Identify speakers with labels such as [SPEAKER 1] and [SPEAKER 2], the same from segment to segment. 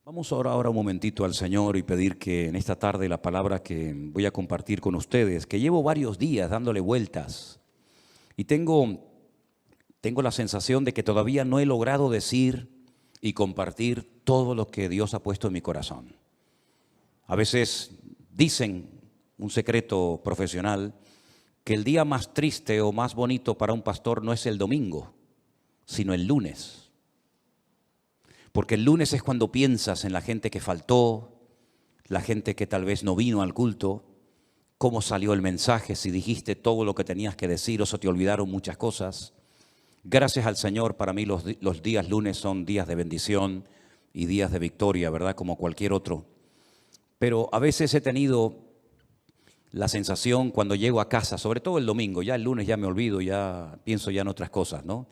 [SPEAKER 1] Vamos a orar ahora un momentito al Señor y pedir que en esta tarde la palabra que voy a compartir con ustedes, que llevo varios días dándole vueltas y tengo la sensación de que todavía no he logrado decir y compartir todo lo que Dios ha puesto en mi corazón. A veces dicen, un secreto profesional, que el día más triste o más bonito para un pastor no es el domingo, sino el lunes. Porque el lunes es cuando piensas en la gente que faltó, la gente que tal vez no vino al culto, cómo salió el mensaje, si dijiste todo lo que tenías que decir o se te olvidaron muchas cosas. Gracias al Señor, para mí los días lunes son días de bendición y días de victoria, ¿verdad? Como cualquier otro. Pero a veces he tenido la sensación cuando llego a casa, sobre todo el domingo, ya el lunes ya me olvido, ya pienso ya en otras cosas, ¿no?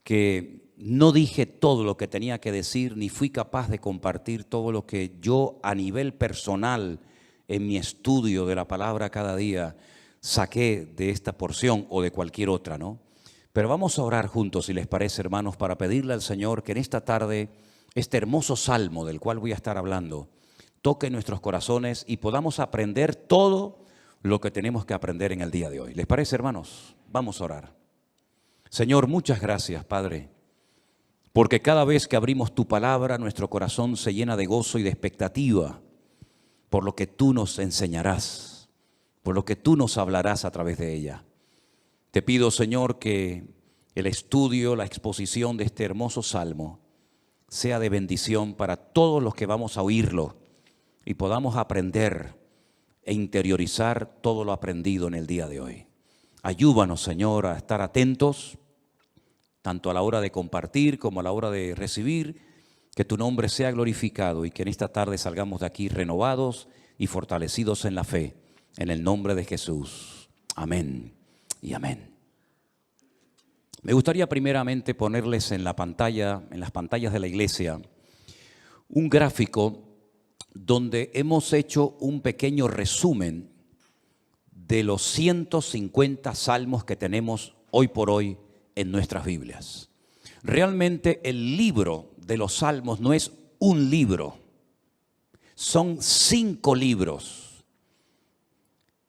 [SPEAKER 1] Que no dije todo lo que tenía que decir, ni fui capaz de compartir todo lo que yo a nivel personal, en mi estudio de la palabra cada día, saqué de esta porción o de cualquier otra, ¿no? Pero vamos a orar juntos, si les parece, hermanos, para pedirle al Señor que en esta tarde, este hermoso salmo del cual voy a estar hablando, toque nuestros corazones y podamos aprender todo lo que tenemos que aprender en el día de hoy. ¿Les parece, hermanos? Vamos a orar. Señor, muchas gracias, Padre, porque cada vez que abrimos tu palabra, nuestro corazón se llena de gozo y de expectativa por lo que tú nos enseñarás, por lo que tú nos hablarás a través de ella. Te pido, Señor, que el estudio, la exposición de este hermoso salmo sea de bendición para todos los que vamos a oírlo y podamos aprender e interiorizar todo lo aprendido en el día de hoy. Ayúdanos, Señor, a estar atentos, tanto a la hora de compartir como a la hora de recibir, que tu nombre sea glorificado y que en esta tarde salgamos de aquí renovados y fortalecidos en la fe, en el nombre de Jesús. Amén y amén. Me gustaría primeramente ponerles en la pantalla, en las pantallas de la iglesia, un gráfico donde hemos hecho un pequeño resumen de los 150 salmos que tenemos hoy por hoy en nuestras Biblias. Realmente el libro de los salmos no es un libro, son 5 libros.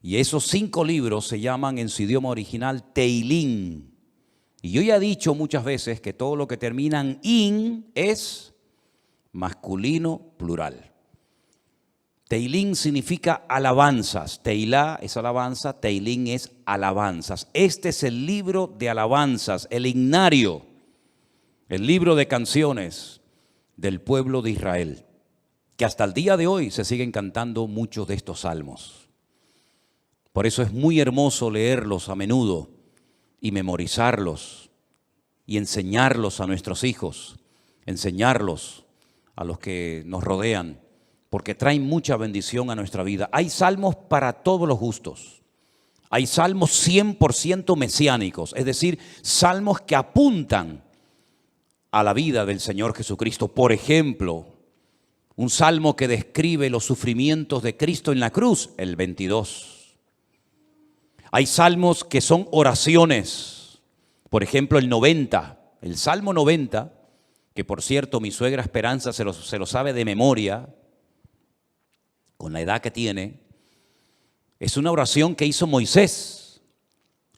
[SPEAKER 1] Y esos 5 libros se llaman en su idioma original Teilín. Y yo ya he dicho muchas veces que todo lo que termina en in es masculino plural. Teilín significa alabanzas. Teilá es alabanza, Teilín es alabanzas. Este es el libro de alabanzas, el himnario, el libro de canciones del pueblo de Israel, que hasta el día de hoy se siguen cantando muchos de estos salmos. Por eso es muy hermoso leerlos a menudo y memorizarlos y enseñarlos a nuestros hijos, enseñarlos a los que nos rodean, porque traen mucha bendición a nuestra vida. Hay salmos para todos los gustos. Hay salmos 100% mesiánicos, es decir, salmos que apuntan a la vida del Señor Jesucristo. Por ejemplo, un salmo que describe los sufrimientos de Cristo en la cruz, el 22. Hay salmos que son oraciones, por ejemplo, el 90, el Salmo 90, que por cierto mi suegra Esperanza se lo sabe de memoria, con la edad que tiene, es una oración que hizo Moisés.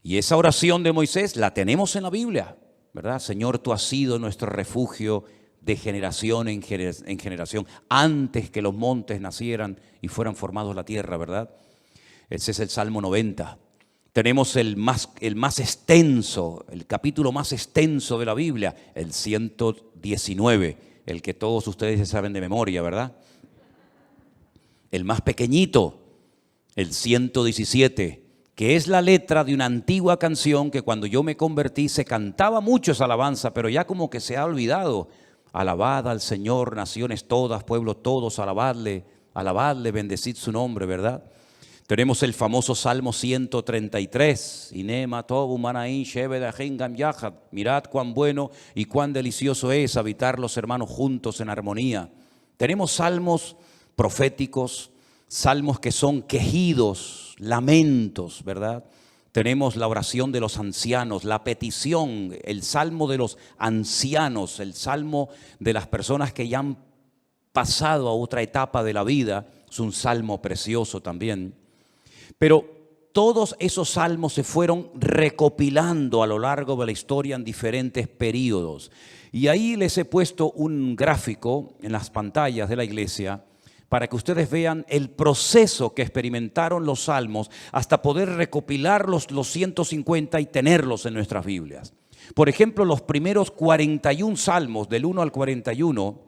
[SPEAKER 1] Y esa oración de Moisés la tenemos en la Biblia, ¿verdad? Señor, tú has sido nuestro refugio de generación en generación, antes que los montes nacieran y fueran formados la tierra, ¿verdad? Ese es el Salmo 90. Tenemos el más extenso, el capítulo más extenso de la Biblia, el 119, el que todos ustedes ya saben de memoria, ¿verdad? El más pequeñito, el 117, que es la letra de una antigua canción que cuando yo me convertí se cantaba mucho esa alabanza, pero ya como que se ha olvidado. Alabad al Señor, naciones todas, pueblos todos, alabadle, bendecid su nombre, ¿verdad? Tenemos el famoso Salmo 133, Inema tobu manaín shebedajin gam yahad. Mirad cuán bueno y cuán delicioso es habitar los hermanos juntos en armonía. Tenemos salmos proféticos, salmos que son quejidos, lamentos, ¿verdad? Tenemos la oración de los ancianos, la petición, el salmo de los ancianos, el salmo de las personas que ya han pasado a otra etapa de la vida. Es un salmo precioso también. Pero todos esos salmos se fueron recopilando a lo largo de la historia en diferentes periodos. Y ahí les he puesto un gráfico en las pantallas de la iglesia para que ustedes vean el proceso que experimentaron los salmos hasta poder recopilar los 150 y tenerlos en nuestras Biblias. Por ejemplo, los primeros 41 salmos, del 1 al 41,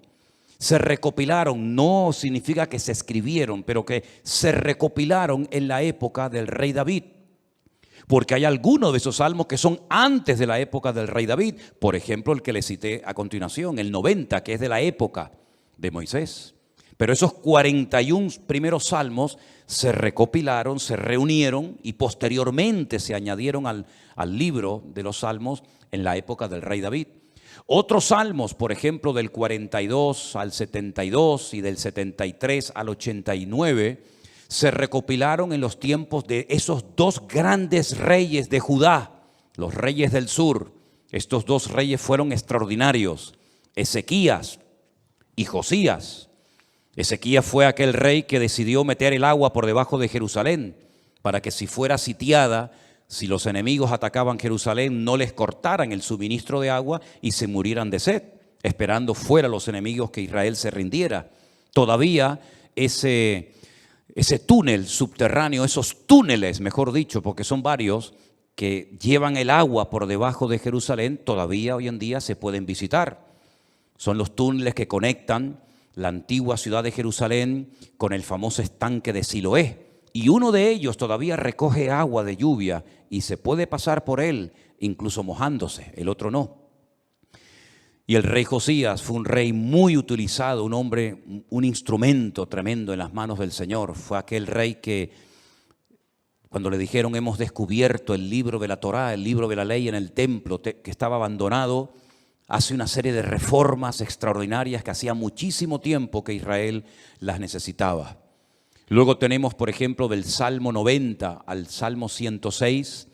[SPEAKER 1] se recopilaron. No significa que se escribieron, pero que se recopilaron en la época del rey David. Porque hay algunos de esos salmos que son antes de la época del rey David. Por ejemplo, el que les cité a continuación, el 90, que es de la época de Moisés. Pero esos 41 primeros salmos se recopilaron, se reunieron y posteriormente se añadieron al libro de los salmos en la época del rey David. Otros salmos, por ejemplo, del 42 al 72 y del 73 al 89, se recopilaron en los tiempos de esos dos grandes reyes de Judá, los reyes del sur. Estos dos reyes fueron extraordinarios, Ezequías y Josías. Ezequías fue aquel rey que decidió meter el agua por debajo de Jerusalén para que si fuera sitiada, si los enemigos atacaban Jerusalén, no les cortaran el suministro de agua y se murieran de sed, esperando fuera los enemigos que Israel se rindiera. Todavía ese túnel subterráneo, esos túneles, mejor dicho, porque son varios, que llevan el agua por debajo de Jerusalén, todavía hoy en día se pueden visitar. Son los túneles que conectan la antigua ciudad de Jerusalén con el famoso estanque de Siloé. Y uno de ellos todavía recoge agua de lluvia y se puede pasar por él, incluso mojándose, el otro no. Y el rey Josías fue un rey muy utilizado, un hombre, un instrumento tremendo en las manos del Señor. Fue aquel rey que cuando le dijeron hemos descubierto el libro de la Torá, el libro de la ley en el templo que estaba abandonado, hace una serie de reformas extraordinarias que hacía muchísimo tiempo que Israel las necesitaba. Luego tenemos, por ejemplo, del Salmo 90 al Salmo 106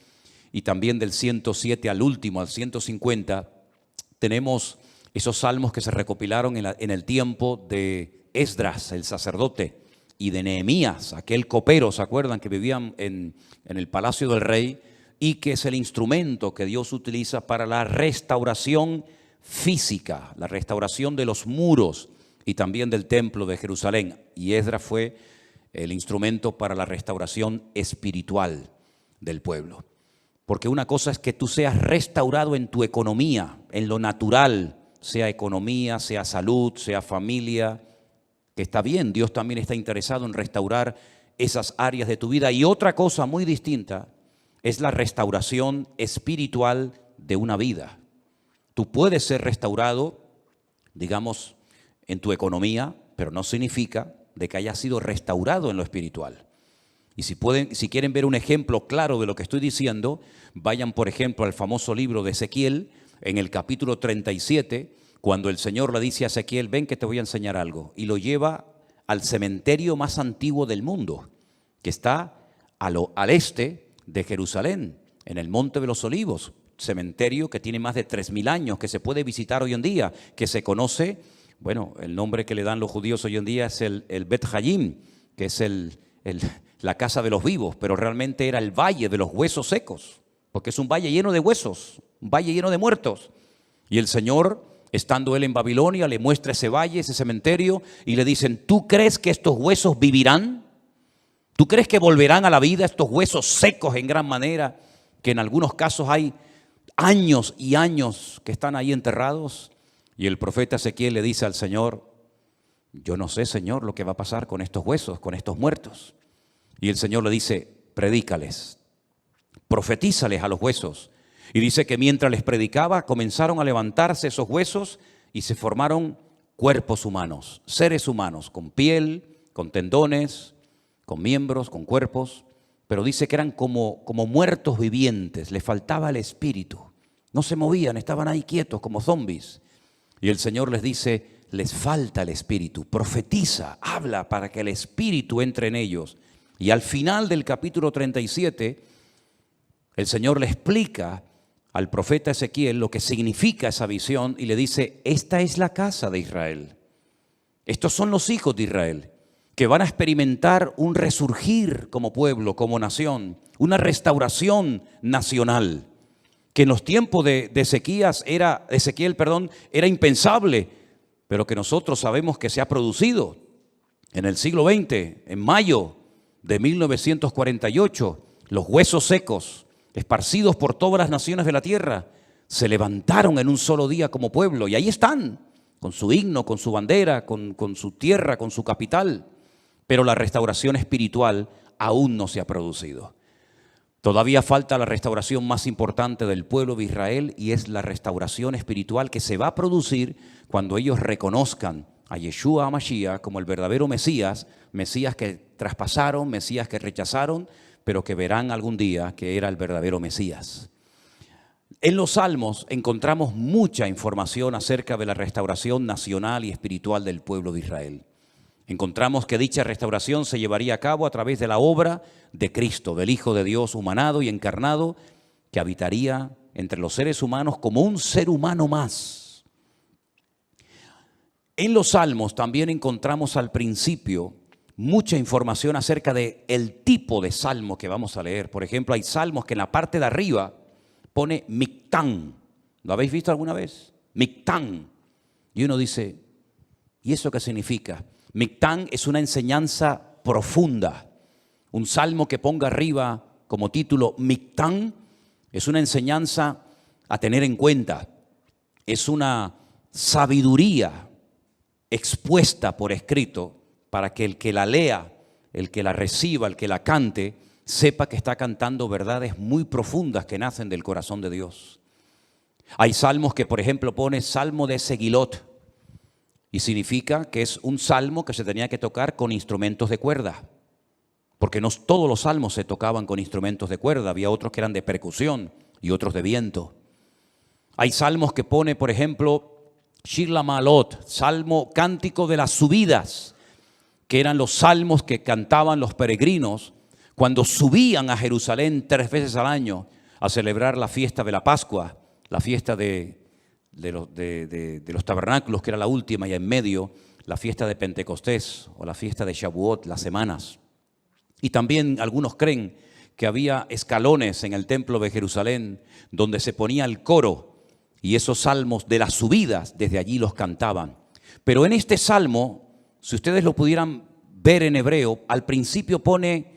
[SPEAKER 1] y también del 107 al último, al 150, tenemos esos salmos que se recopilaron en el tiempo de Esdras, el sacerdote, y de Nehemías, aquel copero, ¿se acuerdan? Que vivían en el palacio del rey y que es el instrumento que Dios utiliza para la restauración física, la restauración de los muros y también del templo de Jerusalén. Y Esdras fue el instrumento para la restauración espiritual del pueblo. Porque una cosa es que tú seas restaurado en tu economía, en lo natural, sea economía, sea salud, sea familia, que está bien, Dios también está interesado en restaurar esas áreas de tu vida. Y otra cosa muy distinta es la restauración espiritual de una vida. Tú puedes ser restaurado, digamos, en tu economía, pero no significa de que hayas sido restaurado en lo espiritual. Y si quieren ver un ejemplo claro de lo que estoy diciendo, vayan, por ejemplo, al famoso libro de Ezequiel, en el capítulo 37, cuando el Señor le dice a Ezequiel, ven que te voy a enseñar algo, y lo lleva al cementerio más antiguo del mundo, que está al este de Jerusalén, en el Monte de los Olivos, cementerio que tiene más de 3000 años, que se puede visitar hoy en día, que se conoce, bueno, el nombre que le dan los judíos hoy en día es el Bet Hayim, que es la casa de los vivos, pero realmente era el valle de los huesos secos, porque es un valle lleno de huesos, un valle lleno de muertos. Y el Señor, estando él en Babilonia, le muestra ese valle, ese cementerio, y le dicen, ¿tú crees que estos huesos vivirán? ¿Tú crees que volverán a la vida estos huesos secos en gran manera, que en algunos casos hay años y años que están ahí enterrados? Y el profeta Ezequiel le dice al Señor, yo no sé, Señor, lo que va a pasar con estos huesos, con estos muertos. Y el Señor le dice, predícales, profetízales a los huesos. Y dice que mientras les predicaba, comenzaron a levantarse esos huesos y se formaron cuerpos humanos, seres humanos, con piel, con tendones, con miembros, con cuerpos. Pero dice que eran como muertos vivientes, les faltaba el espíritu. No se movían, estaban ahí quietos como zombies. Y el Señor les dice, les falta el espíritu, profetiza, habla para que el espíritu entre en ellos. Y al final del capítulo 37, el Señor le explica al profeta Ezequiel lo que significa esa visión y le dice, esta es la casa de Israel. Estos son los hijos de Israel, que van a experimentar un resurgir como pueblo, como nación, una restauración nacional, que en los tiempos de Ezequiel, era impensable, pero que nosotros sabemos que se ha producido en el siglo XX, en mayo de 1948, los huesos secos, esparcidos por todas las naciones de la tierra, se levantaron en un solo día como pueblo, y ahí están, con su himno, con su bandera, con su tierra, con su capital. Pero la restauración espiritual aún no se ha producido. Todavía falta la restauración más importante del pueblo de Israel, y es la restauración espiritual que se va a producir cuando ellos reconozcan a Yeshua HaMashiach como el verdadero Mesías, Mesías que traspasaron, Mesías que rechazaron, pero que verán algún día que era el verdadero Mesías. En los Salmos encontramos mucha información acerca de la restauración nacional y espiritual del pueblo de Israel. Encontramos que dicha restauración se llevaría a cabo a través de la obra de Cristo, del Hijo de Dios humanado y encarnado, que habitaría entre los seres humanos como un ser humano más. En los Salmos también encontramos al principio mucha información acerca del tipo de salmo que vamos a leer. Por ejemplo, hay salmos que en la parte de arriba pone Mictán. ¿Lo habéis visto alguna vez? Mictán. Y uno dice, ¿y eso qué significa? Mictán es una enseñanza profunda. Un salmo que ponga arriba como título Mictán es una enseñanza a tener en cuenta. Es una sabiduría expuesta por escrito para que el que la lea, el que la reciba, el que la cante, sepa que está cantando verdades muy profundas que nacen del corazón de Dios. Hay salmos que, por ejemplo, pone Salmo de Segilot, y significa que es un salmo que se tenía que tocar con instrumentos de cuerda, porque no todos los salmos se tocaban con instrumentos de cuerda, había otros que eran de percusión y otros de viento. Hay salmos que pone, por ejemplo, Shir LaMa'alot, salmo cántico de las subidas, que eran los salmos que cantaban los peregrinos cuando subían a Jerusalén 3 veces al año a celebrar la fiesta de la Pascua, la fiesta de los tabernáculos, que era la última, y en medio la fiesta de Pentecostés o la fiesta de Shavuot, las semanas. Y también algunos creen que había escalones en el templo de Jerusalén donde se ponía el coro, y esos salmos de las subidas desde allí los cantaban. Pero en este salmo, si ustedes lo pudieran ver en hebreo, al principio pone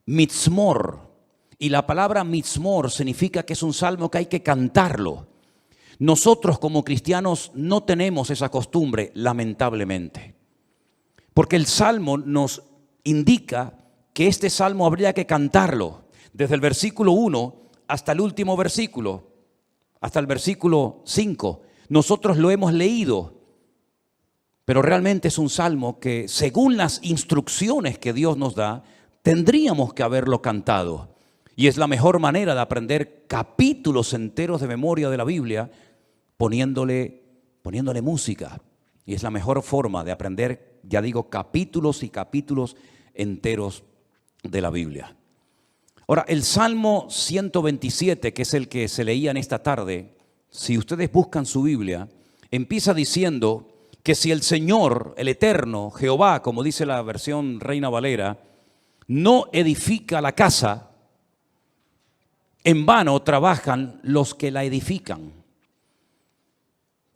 [SPEAKER 1] Mitzmor, y la palabra Mitzmor significa que es un salmo que hay que cantarlo. Nosotros como cristianos no tenemos esa costumbre, lamentablemente, porque el salmo nos indica que este salmo habría que cantarlo desde el versículo 1 hasta el último versículo, hasta el versículo 5. Nosotros lo hemos leído, pero realmente es un salmo que, según las instrucciones que Dios nos da, tendríamos que haberlo cantado. Y es la mejor manera de aprender capítulos enteros de memoria de la Biblia, poniéndole música. Y es la mejor forma de aprender, ya digo, capítulos y capítulos enteros de la Biblia. Ahora, el Salmo 127, que es el que se leía en esta tarde, si ustedes buscan su Biblia, empieza diciendo que si el Señor, el Eterno, Jehová, como dice la versión Reina Valera, no edifica la casa, en vano trabajan los que la edifican.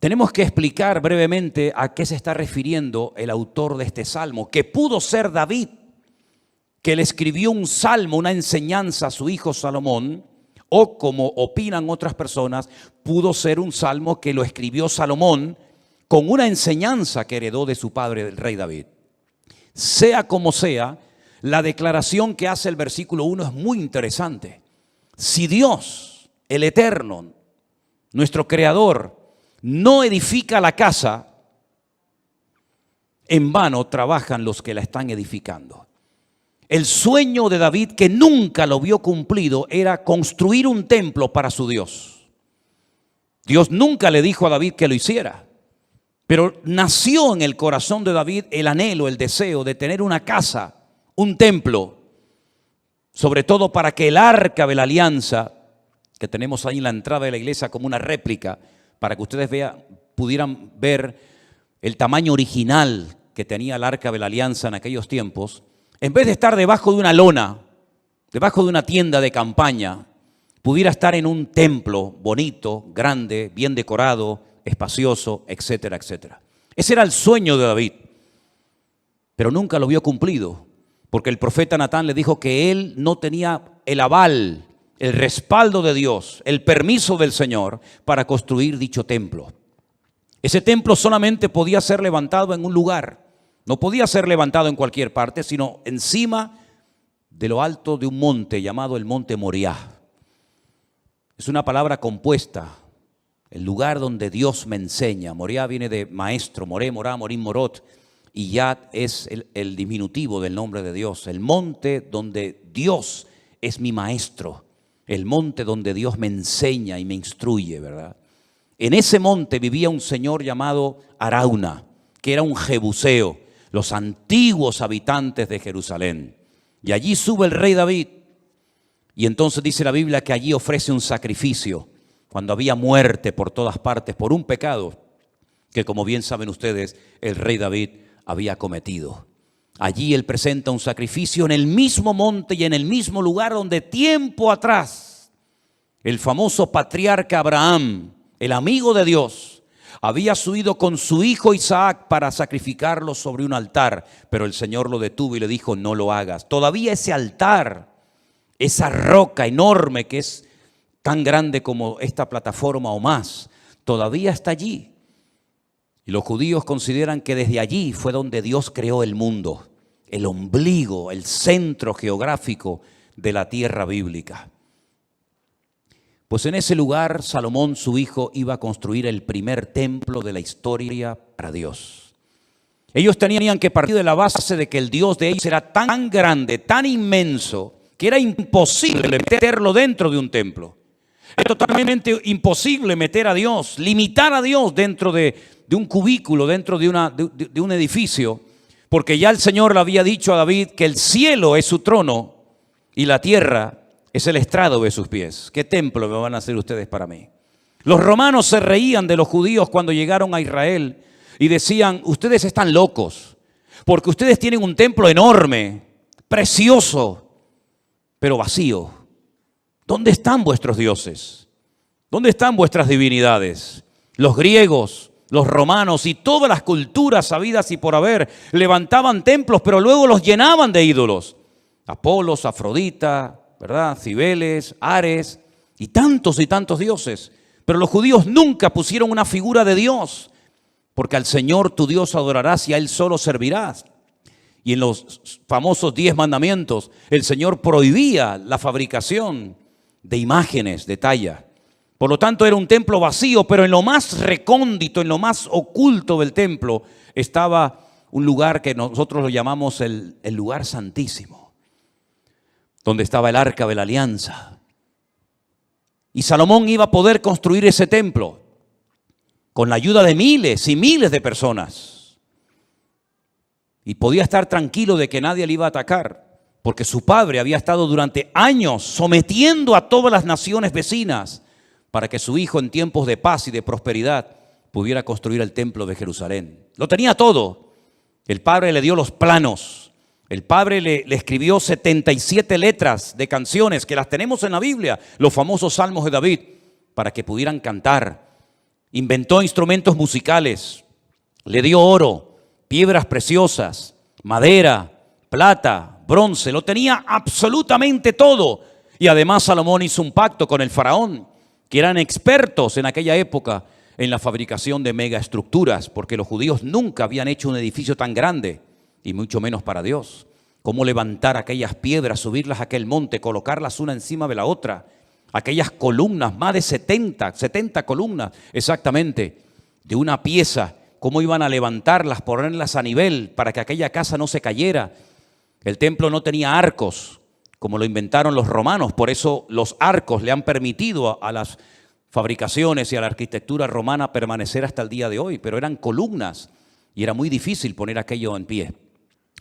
[SPEAKER 1] Tenemos que explicar brevemente a qué se está refiriendo el autor de este salmo, que pudo ser David, que le escribió un salmo, una enseñanza a su hijo Salomón, o como opinan otras personas, pudo ser un salmo que lo escribió Salomón con una enseñanza que heredó de su padre, el rey David. Sea como sea, la declaración que hace el versículo 1 es muy interesante. Si Dios, el Eterno, nuestro Creador, no edifica la casa, en vano trabajan los que la están edificando. El sueño de David, que nunca lo vio cumplido, era construir un templo para su Dios. Dios nunca le dijo a David que lo hiciera, pero nació en el corazón de David el anhelo, el deseo de tener una casa, un templo, sobre todo para que el arca de la alianza, que tenemos ahí en la entrada de la iglesia como una réplica, para que ustedes pudieran ver el tamaño original que tenía el Arca de la Alianza en aquellos tiempos, en vez de estar debajo de una lona, debajo de una tienda de campaña, pudiera estar en un templo bonito, grande, bien decorado, espacioso, etcétera, etcétera. Ese era el sueño de David, pero nunca lo vio cumplido, porque el profeta Natán le dijo que él no tenía el aval, el respaldo de Dios, el permiso del Señor para construir dicho templo. Ese templo solamente podía ser levantado en un lugar, no podía ser levantado en cualquier parte, sino encima de lo alto de un monte llamado el monte Moriah. Es una palabra compuesta, el lugar donde Dios me enseña. Moriah viene de maestro, Moré, Morá, Morim, Morot, y Yad es el diminutivo del nombre de Dios. El monte donde Dios es mi maestro, el monte donde Dios me enseña y me instruye, ¿verdad? En ese monte vivía un señor llamado Arauna, que era un jebuseo, los antiguos habitantes de Jerusalén. Y allí sube el rey David. Y entonces dice la Biblia que allí ofrece un sacrificio cuando había muerte por todas partes por un pecado que, como bien saben ustedes, el rey David había cometido. Allí él presenta un sacrificio en el mismo monte y en el mismo lugar donde tiempo atrás el famoso patriarca Abraham, el amigo de Dios, había subido con su hijo Isaac para sacrificarlo sobre un altar, pero el Señor lo detuvo y le dijo: no lo hagas. Todavía ese altar, esa roca enorme que es tan grande como esta plataforma o más, todavía está allí. Y los judíos consideran que desde allí fue donde Dios creó el mundo, el ombligo, el centro geográfico de la tierra bíblica. Pues en ese lugar Salomón, su hijo, iba a construir el primer templo de la historia para Dios. Ellos tenían que partir de la base de que el Dios de ellos era tan grande, tan inmenso, que era imposible meterlo dentro de un templo. Es totalmente imposible meter a Dios, limitar a Dios dentro de un cubículo, dentro de un edificio, porque ya el Señor le había dicho a David que el cielo es su trono y la tierra es el estrado de sus pies. ¿Qué templo me van a hacer ustedes para mí? Los romanos se reían de los judíos cuando llegaron a Israel y decían: ustedes están locos, porque ustedes tienen un templo enorme, precioso, pero vacío. ¿Dónde están vuestros dioses? ¿Dónde están vuestras divinidades? Los griegos, los romanos y todas las culturas habidas y por haber levantaban templos, pero luego los llenaban de ídolos. Apolos, Afrodita, ¿verdad? Cibeles, Ares y tantos dioses. Pero los judíos nunca pusieron una figura de Dios, porque al Señor tu Dios adorarás y a Él solo servirás. Y en los famosos 10 mandamientos, el Señor prohibía la fabricación de imágenes de talla. Por lo tanto, era un templo vacío, pero en lo más recóndito, en lo más oculto del templo, estaba un lugar que nosotros lo llamamos el lugar santísimo, donde estaba el Arca de la Alianza. Y Salomón iba a poder construir ese templo con la ayuda de miles y miles de personas. Y podía estar tranquilo de que nadie le iba a atacar, porque su padre había estado durante años sometiendo a todas las naciones vecinas para que su hijo, en tiempos de paz y de prosperidad, pudiera construir el templo de Jerusalén. Lo tenía todo. El padre le dio los planos. El padre le escribió 77 letras de canciones que las tenemos en la Biblia, los famosos salmos de David, para que pudieran cantar. Inventó instrumentos musicales, le dio oro, piedras preciosas, madera, plata, bronce, lo tenía absolutamente todo. Y además Salomón hizo un pacto con el faraón, que eran expertos en aquella época en la fabricación de megaestructuras, porque los judíos nunca habían hecho un edificio tan grande, y mucho menos para Dios. Cómo levantar aquellas piedras, subirlas a aquel monte, colocarlas una encima de la otra, aquellas columnas, más de 70 columnas exactamente, de una pieza, cómo iban a levantarlas, ponerlas a nivel para que aquella casa no se cayera. El templo no tenía arcos, como lo inventaron los romanos, por eso los arcos le han permitido a las fabricaciones y a la arquitectura romana permanecer hasta el día de hoy, pero eran columnas y era muy difícil poner aquello en pie.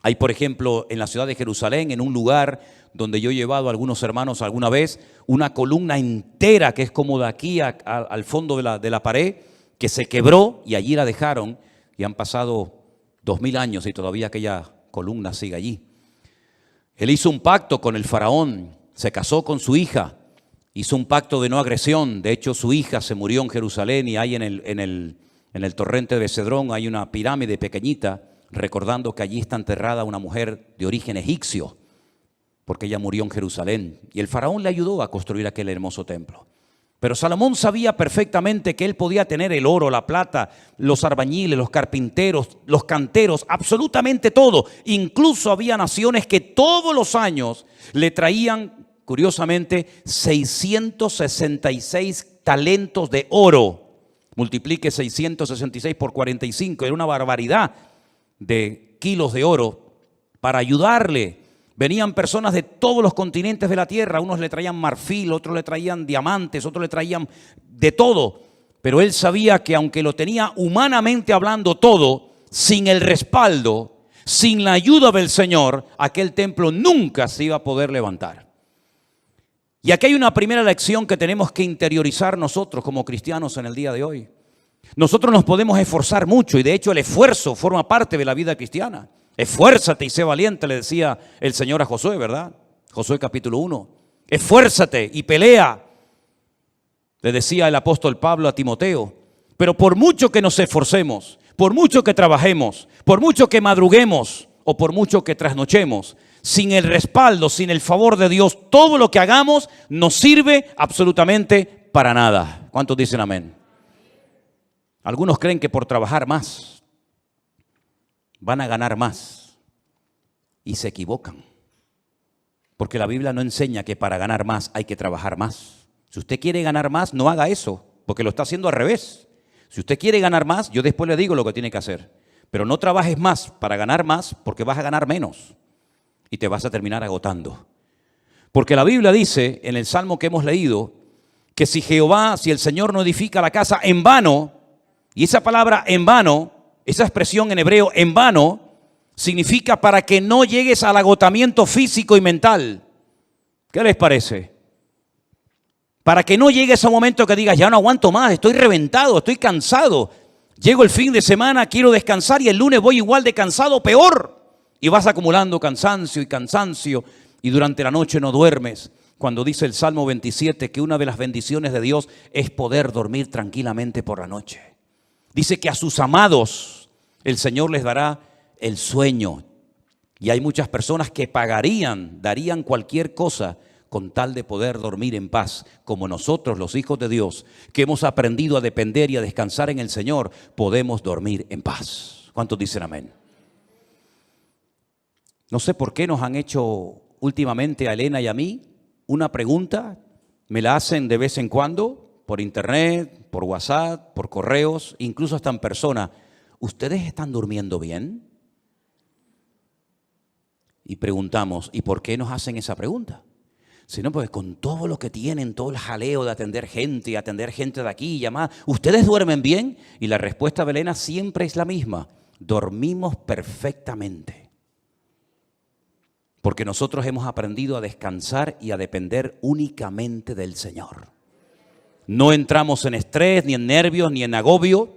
[SPEAKER 1] Hay, por ejemplo, en la ciudad de Jerusalén, en un lugar donde yo he llevado a algunos hermanos alguna vez, una columna entera que es como de aquí al fondo de la pared, que se quebró y allí la dejaron, y han pasado 2000 años y todavía aquella columna sigue allí. Él hizo un pacto con el faraón, se casó con su hija, hizo un pacto de no agresión. De hecho, su hija se murió en Jerusalén y ahí en el torrente de Cedrón hay una pirámide pequeñita, recordando que allí está enterrada una mujer de origen egipcio, porque ella murió en Jerusalén. Y el faraón le ayudó a construir aquel hermoso templo. Pero Salomón sabía perfectamente que él podía tener el oro, la plata, los albañiles, los carpinteros, los canteros, absolutamente todo. Incluso había naciones que todos los años le traían, curiosamente, 666 talentos de oro. Multiplique 666 por 45, era una barbaridad de kilos de oro para ayudarle. Venían personas de todos los continentes de la tierra, unos le traían marfil, otros le traían diamantes, otros le traían de todo. Pero él sabía que aunque lo tenía humanamente hablando todo, sin el respaldo, sin la ayuda del Señor, aquel templo nunca se iba a poder levantar. Y aquí hay una primera lección que tenemos que interiorizar nosotros como cristianos en el día de hoy. Nosotros nos podemos esforzar mucho y de hecho el esfuerzo forma parte de la vida cristiana. Esfuérzate y sé valiente, le decía el Señor a Josué, ¿verdad? Josué capítulo 1. Esfuérzate y pelea, le decía el apóstol Pablo a Timoteo. Pero por mucho que nos esforcemos, por mucho que trabajemos, por mucho que madruguemos o por mucho que trasnochemos, sin el respaldo, sin el favor de Dios, todo lo que hagamos nos sirve absolutamente para nada. ¿Cuántos dicen amén? Algunos creen que por trabajar más van a ganar más y se equivocan, porque la Biblia no enseña que para ganar más hay que trabajar más. Si usted quiere ganar más, no haga eso, porque lo está haciendo al revés. Si usted quiere ganar más, yo después le digo lo que tiene que hacer, pero no trabajes más para ganar más, porque vas a ganar menos y te vas a terminar agotando. Porque la Biblia dice en el Salmo que hemos leído que si el Señor no edifica la casa, en vano, y esa palabra en vano, esa expresión en hebreo, en vano, significa para que no llegues al agotamiento físico y mental. ¿Qué les parece? Para que no llegues a un momento que digas, ya no aguanto más, estoy reventado, estoy cansado. Llego el fin de semana, quiero descansar y el lunes voy igual de cansado, peor. Y vas acumulando cansancio y durante la noche no duermes. Cuando dice el Salmo 27 que una de las bendiciones de Dios es poder dormir tranquilamente por la noche. Dice que a sus amados el Señor les dará el sueño. Y hay muchas personas que darían cualquier cosa con tal de poder dormir en paz, como nosotros, los hijos de Dios, que hemos aprendido a depender y a descansar en el Señor, podemos dormir en paz. ¿Cuántos dicen amén? No sé por qué nos han hecho últimamente a Elena y a mí una pregunta, me la hacen de vez en cuando, por internet, por WhatsApp, por correos, incluso hasta en persona. ¿Ustedes están durmiendo bien? Y preguntamos, ¿y por qué nos hacen esa pregunta? Si no, pues con todo lo que tienen, todo el jaleo de atender gente de aquí y llamar, ¿ustedes duermen bien? Y la respuesta de Elena siempre es la misma, dormimos perfectamente. Porque nosotros hemos aprendido a descansar y a depender únicamente del Señor. No entramos en estrés, ni en nervios, ni en agobio.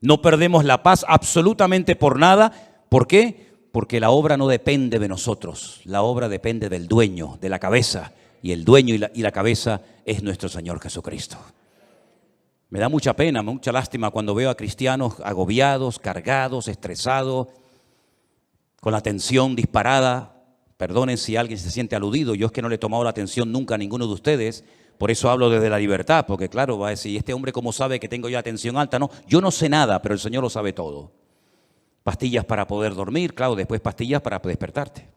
[SPEAKER 1] No perdemos la paz absolutamente por nada. ¿Por qué? Porque la obra no depende de nosotros. La obra depende del dueño, de la cabeza. Y el dueño y la cabeza es nuestro Señor Jesucristo. Me da mucha pena, mucha lástima cuando veo a cristianos agobiados, cargados, estresados, con la tensión disparada. Perdonen si alguien se siente aludido. Yo es que no le he tomado la atención nunca a ninguno de ustedes. Por eso hablo desde la libertad, porque claro, va a decir, ¿este hombre cómo sabe que tengo yo la tensión alta? No, yo no sé nada, pero el Señor lo sabe todo. Pastillas para poder dormir, claro, después pastillas para despertarte.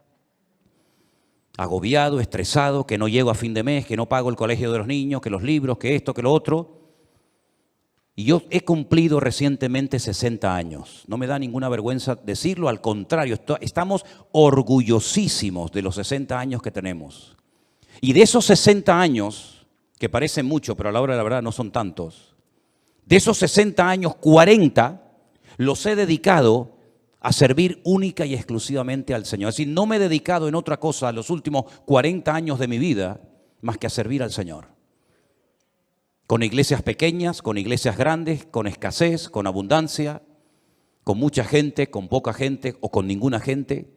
[SPEAKER 1] Agobiado, estresado, que no llego a fin de mes, que no pago el colegio de los niños, que los libros, que esto, que lo otro. Y yo he cumplido recientemente 60 años. No me da ninguna vergüenza decirlo, al contrario, estamos orgullosísimos de los 60 años que tenemos. Y de esos 60 años, que parecen mucho, pero a la hora de la verdad no son tantos, de esos 60 años, 40 los he dedicado a servir única y exclusivamente al Señor. Es decir, no me he dedicado en otra cosa los últimos 40 años de mi vida más que a servir al Señor. Con iglesias pequeñas, con iglesias grandes, con escasez, con abundancia, con mucha gente, con poca gente o con ninguna gente.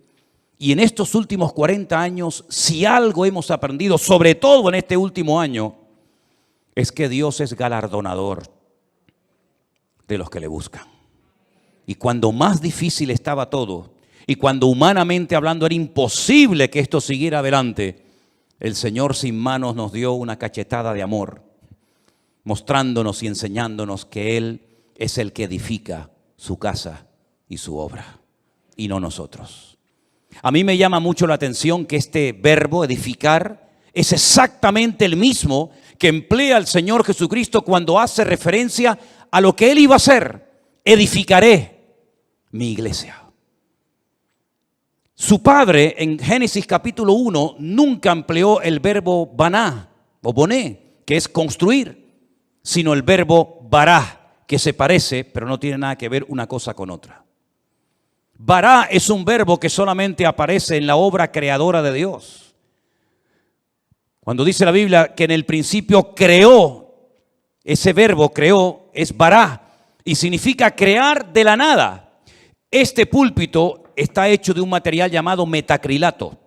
[SPEAKER 1] Y en estos últimos 40 años, si algo hemos aprendido, sobre todo en este último año, es que Dios es galardonador de los que le buscan. Y cuando más difícil estaba todo, y cuando humanamente hablando era imposible que esto siguiera adelante, el Señor sin manos nos dio una cachetada de amor, mostrándonos y enseñándonos que Él es el que edifica su casa y su obra, y no nosotros. A mí me llama mucho la atención que este verbo, edificar, es exactamente el mismo que emplea el Señor Jesucristo cuando hace referencia a lo que Él iba a hacer. Edificaré mi iglesia. Su padre en Génesis capítulo 1 nunca empleó el verbo baná o boné, que es construir, sino el verbo bará, que se parece, pero no tiene nada que ver una cosa con otra. Bará es un verbo que solamente aparece en la obra creadora de Dios. Cuando dice la Biblia que en el principio creó, ese verbo creó es bará y significa crear de la nada. Este púlpito está hecho de un material llamado metacrilato.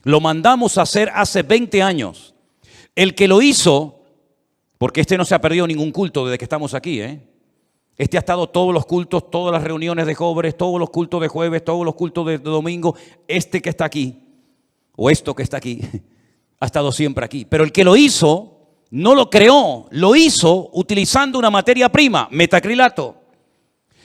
[SPEAKER 1] Lo mandamos a hacer hace 20 años. El que lo hizo, porque este no se ha perdido ningún culto desde que estamos aquí, Este ha estado todos los cultos, todas las reuniones de jóvenes, todos los cultos de jueves, todos los cultos de domingo. Este que está aquí, o esto que está aquí, ha estado siempre aquí. Pero el que lo hizo, no lo creó, lo hizo utilizando una materia prima, metacrilato.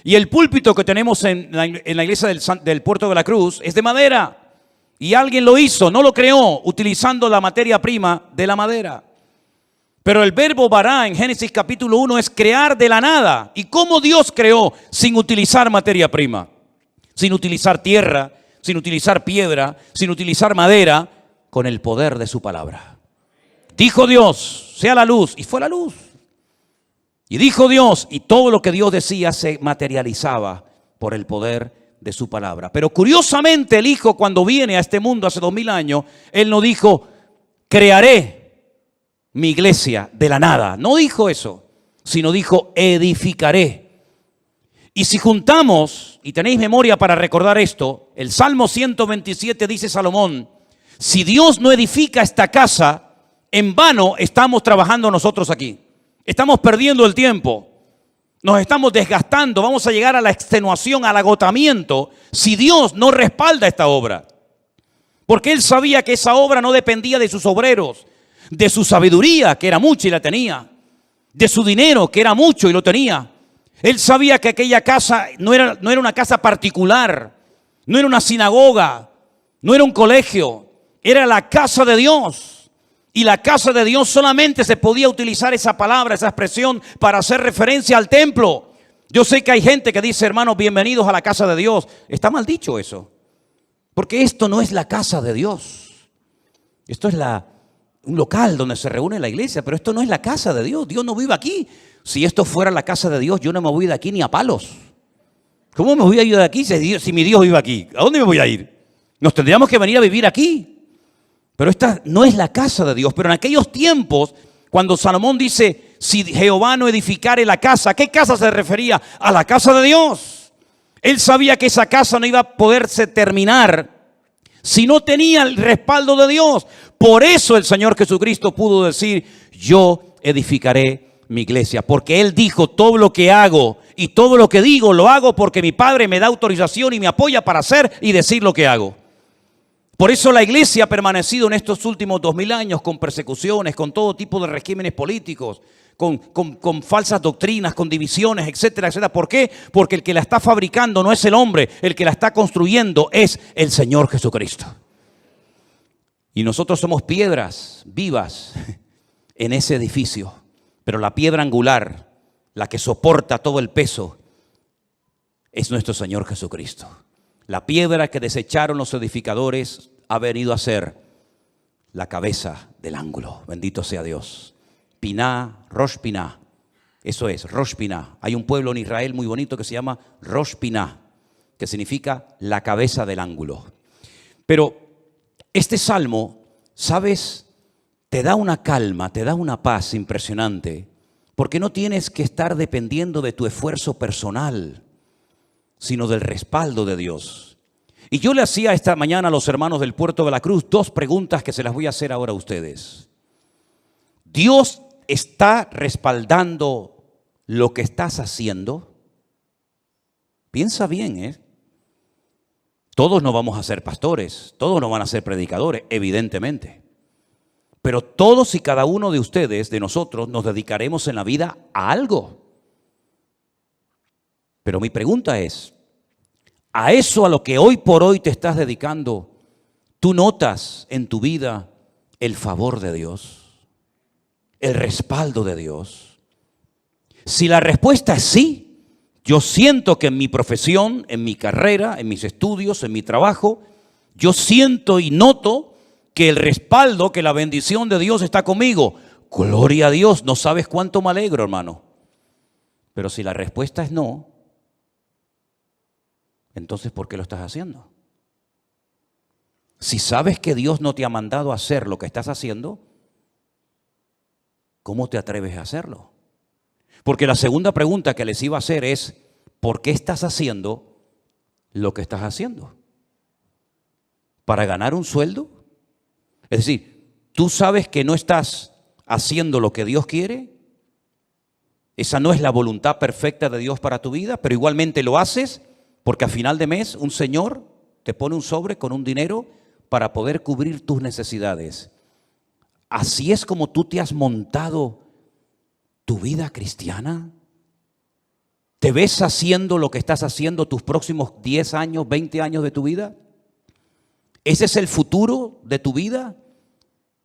[SPEAKER 1] Y el púlpito que tenemos en la iglesia del Puerto de la Cruz es de madera. Y alguien lo hizo, no lo creó, utilizando la materia prima de la madera. Pero el verbo bará en Génesis capítulo 1 es crear de la nada. ¿Y cómo Dios creó sin utilizar materia prima? Sin utilizar tierra, sin utilizar piedra, sin utilizar madera, con el poder de su palabra. Dijo Dios, sea la luz, y fue la luz. Y dijo Dios, y todo lo que Dios decía se materializaba por el poder de su palabra. Pero curiosamente el Hijo, cuando viene a este mundo hace 2000 años, Él no dijo, crearé mi iglesia de la nada. No dijo eso, sino dijo, edificaré. Y si juntamos, y tenéis memoria para recordar esto, el Salmo 127 dice Salomón, si Dios no edifica esta casa, en vano estamos trabajando nosotros aquí. Estamos perdiendo el tiempo, nos estamos desgastando, vamos a llegar a la extenuación, al agotamiento, si Dios no respalda esta obra. Porque Él sabía que esa obra no dependía de sus obreros, de su sabiduría, que era mucha y la tenía, de su dinero, que era mucho y lo tenía. Él sabía que aquella casa no era una casa particular, no era una sinagoga, no era un colegio, era la casa de Dios. Y la casa de Dios solamente se podía utilizar esa palabra, esa expresión para hacer referencia al templo. Yo sé que hay gente que dice, hermanos, bienvenidos a la casa de Dios. Está mal dicho eso, porque esto no es la casa de Dios. Esto es un local donde se reúne la iglesia, pero esto no es la casa de Dios. Dios no vive aquí. Si esto fuera la casa de Dios, yo no me voy de aquí ni a palos. ¿Cómo me voy a ir de aquí si mi Dios vive aquí? ¿A dónde me voy a ir? Nos tendríamos que venir a vivir aquí. Pero esta no es la casa de Dios. Pero en aquellos tiempos, cuando Salomón dice, si Jehová no edificare la casa, ¿a qué casa se refería? A la casa de Dios. Él sabía que esa casa no iba a poderse terminar si no tenía el respaldo de Dios. Por eso el Señor Jesucristo pudo decir, yo edificaré mi iglesia. Porque Él dijo, todo lo que hago y todo lo que digo, lo hago porque mi Padre me da autorización y me apoya para hacer y decir lo que hago. Por eso la iglesia ha permanecido en estos últimos 2000 años con persecuciones, con todo tipo de regímenes políticos, con falsas doctrinas, con divisiones, etcétera, etcétera. ¿Por qué? Porque el que la está fabricando no es el hombre, el que la está construyendo es el Señor Jesucristo. Y nosotros somos piedras vivas en ese edificio, pero la piedra angular, la que soporta todo el peso, es nuestro Señor Jesucristo. La piedra que desecharon los edificadores ha venido a ser la cabeza del ángulo. Bendito sea Dios. Piná, Rosh Piná. Eso es, Rosh Piná. Hay un pueblo en Israel muy bonito que se llama Rosh Piná, que significa la cabeza del ángulo. Pero este salmo, ¿sabes? Te da una calma, te da una paz impresionante, porque no tienes que estar dependiendo de tu esfuerzo personal. sino del respaldo de Dios. Y yo le hacía esta mañana a los hermanos del Puerto de la Cruz 2 preguntas que se las voy a hacer ahora a ustedes. ¿Dios está respaldando lo que estás haciendo? Piensa bien, ¿eh? Todos no vamos a ser pastores, todos no van a ser predicadores, evidentemente. Pero todos y cada uno de ustedes, de nosotros, nos dedicaremos en la vida a algo. Pero mi pregunta es, a eso a lo que hoy por hoy te estás dedicando, ¿tú notas en tu vida el favor de Dios? ¿El respaldo de Dios? Si la respuesta es sí, yo siento que en mi profesión, en mi carrera, en mis estudios, en mi trabajo, yo siento y noto que el respaldo, que la bendición de Dios está conmigo. Gloria a Dios, no sabes cuánto me alegro, hermano. Pero si la respuesta es no, entonces ¿por qué lo estás haciendo? Si sabes que Dios no te ha mandado a hacer lo que estás haciendo, ¿cómo te atreves a hacerlo? Porque la segunda pregunta que les iba a hacer es, ¿por qué estás haciendo lo que estás haciendo? ¿Para ganar un sueldo? Es decir, ¿tú sabes que no estás haciendo lo que Dios quiere? Esa no es la voluntad perfecta de Dios para tu vida, pero igualmente lo haces porque a final de mes un señor te pone un sobre con un dinero para poder cubrir tus necesidades. Así es como tú te has montado tu vida cristiana. ¿Te ves haciendo lo que estás haciendo tus próximos 10 años, 20 años de tu vida? ¿Ese es el futuro de tu vida?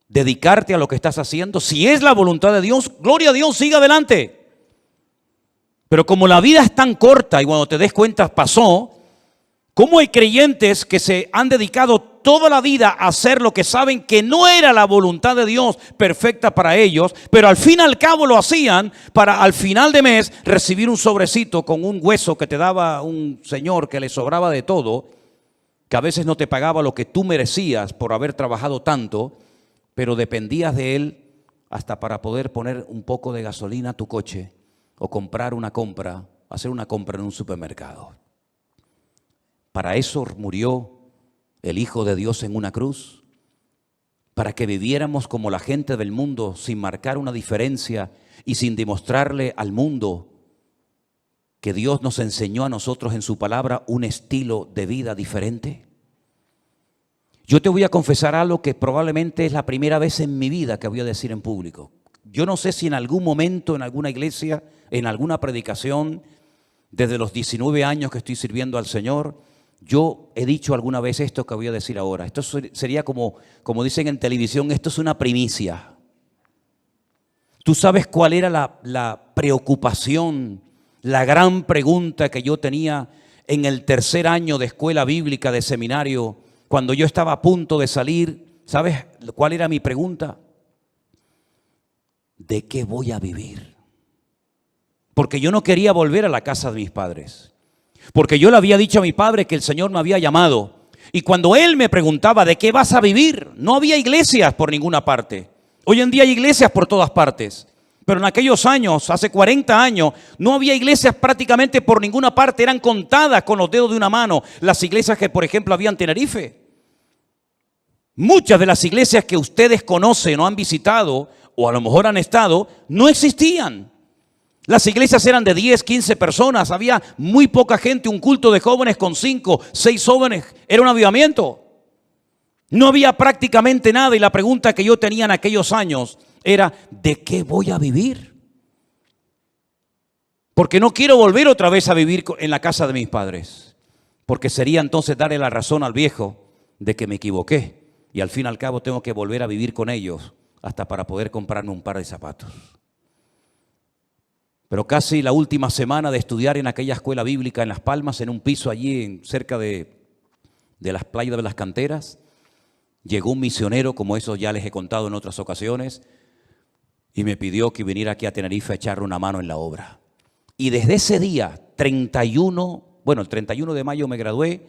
[SPEAKER 1] ¿Dedicarte a lo que estás haciendo? Si es la voluntad de Dios, gloria a Dios, siga adelante. Pero como la vida es tan corta y cuando te des cuenta pasó, ¿cómo hay creyentes que se han dedicado toda la vida a hacer lo que saben que no era la voluntad de Dios perfecta para ellos, pero al fin y al cabo lo hacían para al final de mes recibir un sobrecito con un hueso que te daba un señor que le sobraba de todo, que a veces no te pagaba lo que tú merecías por haber trabajado tanto, pero dependías de él hasta para poder poner un poco de gasolina a tu coche o comprar una compra, hacer una compra en un supermercado? Para eso murió el Hijo de Dios en una cruz, para que viviéramos como la gente del mundo, sin marcar una diferencia y sin demostrarle al mundo que Dios nos enseñó a nosotros en su palabra un estilo de vida diferente. Yo te voy a confesar algo que probablemente es la primera vez en mi vida que voy a decir en público. Yo no sé si en algún momento, en alguna iglesia, en alguna predicación, desde los 19 años que estoy sirviendo al Señor, yo he dicho alguna vez esto que voy a decir ahora. Esto sería como dicen en televisión, esto es una primicia. ¿Tú sabes cuál era la preocupación, la gran pregunta que yo tenía en el tercer año de escuela bíblica, de seminario, cuando yo estaba a punto de salir? ¿Sabes cuál era mi pregunta? ¿De qué voy a vivir? Porque yo no quería volver a la casa de mis padres. Porque yo le había dicho a mi padre que el Señor me había llamado. Y cuando él me preguntaba, ¿de qué vas a vivir? No había iglesias por ninguna parte. Hoy en día hay iglesias por todas partes. Pero en aquellos años, hace 40 años, no había iglesias prácticamente por ninguna parte. Eran contadas con los dedos de una mano las iglesias que, por ejemplo, había en Tenerife. Muchas de las iglesias que ustedes conocen o han visitado, o a lo mejor han estado, no existían. Las iglesias eran de 10, 15 personas, había muy poca gente, un culto de jóvenes con 5, 6 jóvenes, era un avivamiento. No había prácticamente nada y la pregunta que yo tenía en aquellos años era, ¿de qué voy a vivir? Porque no quiero volver otra vez a vivir en la casa de mis padres, porque sería entonces darle la razón al viejo de que me equivoqué y al fin y al cabo tengo que volver a vivir con ellos hasta para poder comprarme un par de zapatos. Pero casi la última semana de estudiar en aquella escuela bíblica en Las Palmas, en un piso allí cerca de las playas de las canteras, llegó un misionero, como eso ya les he contado en otras ocasiones, y me pidió que viniera aquí a Tenerife a echarle una mano en la obra. Y desde ese día, el 31 de mayo me gradué,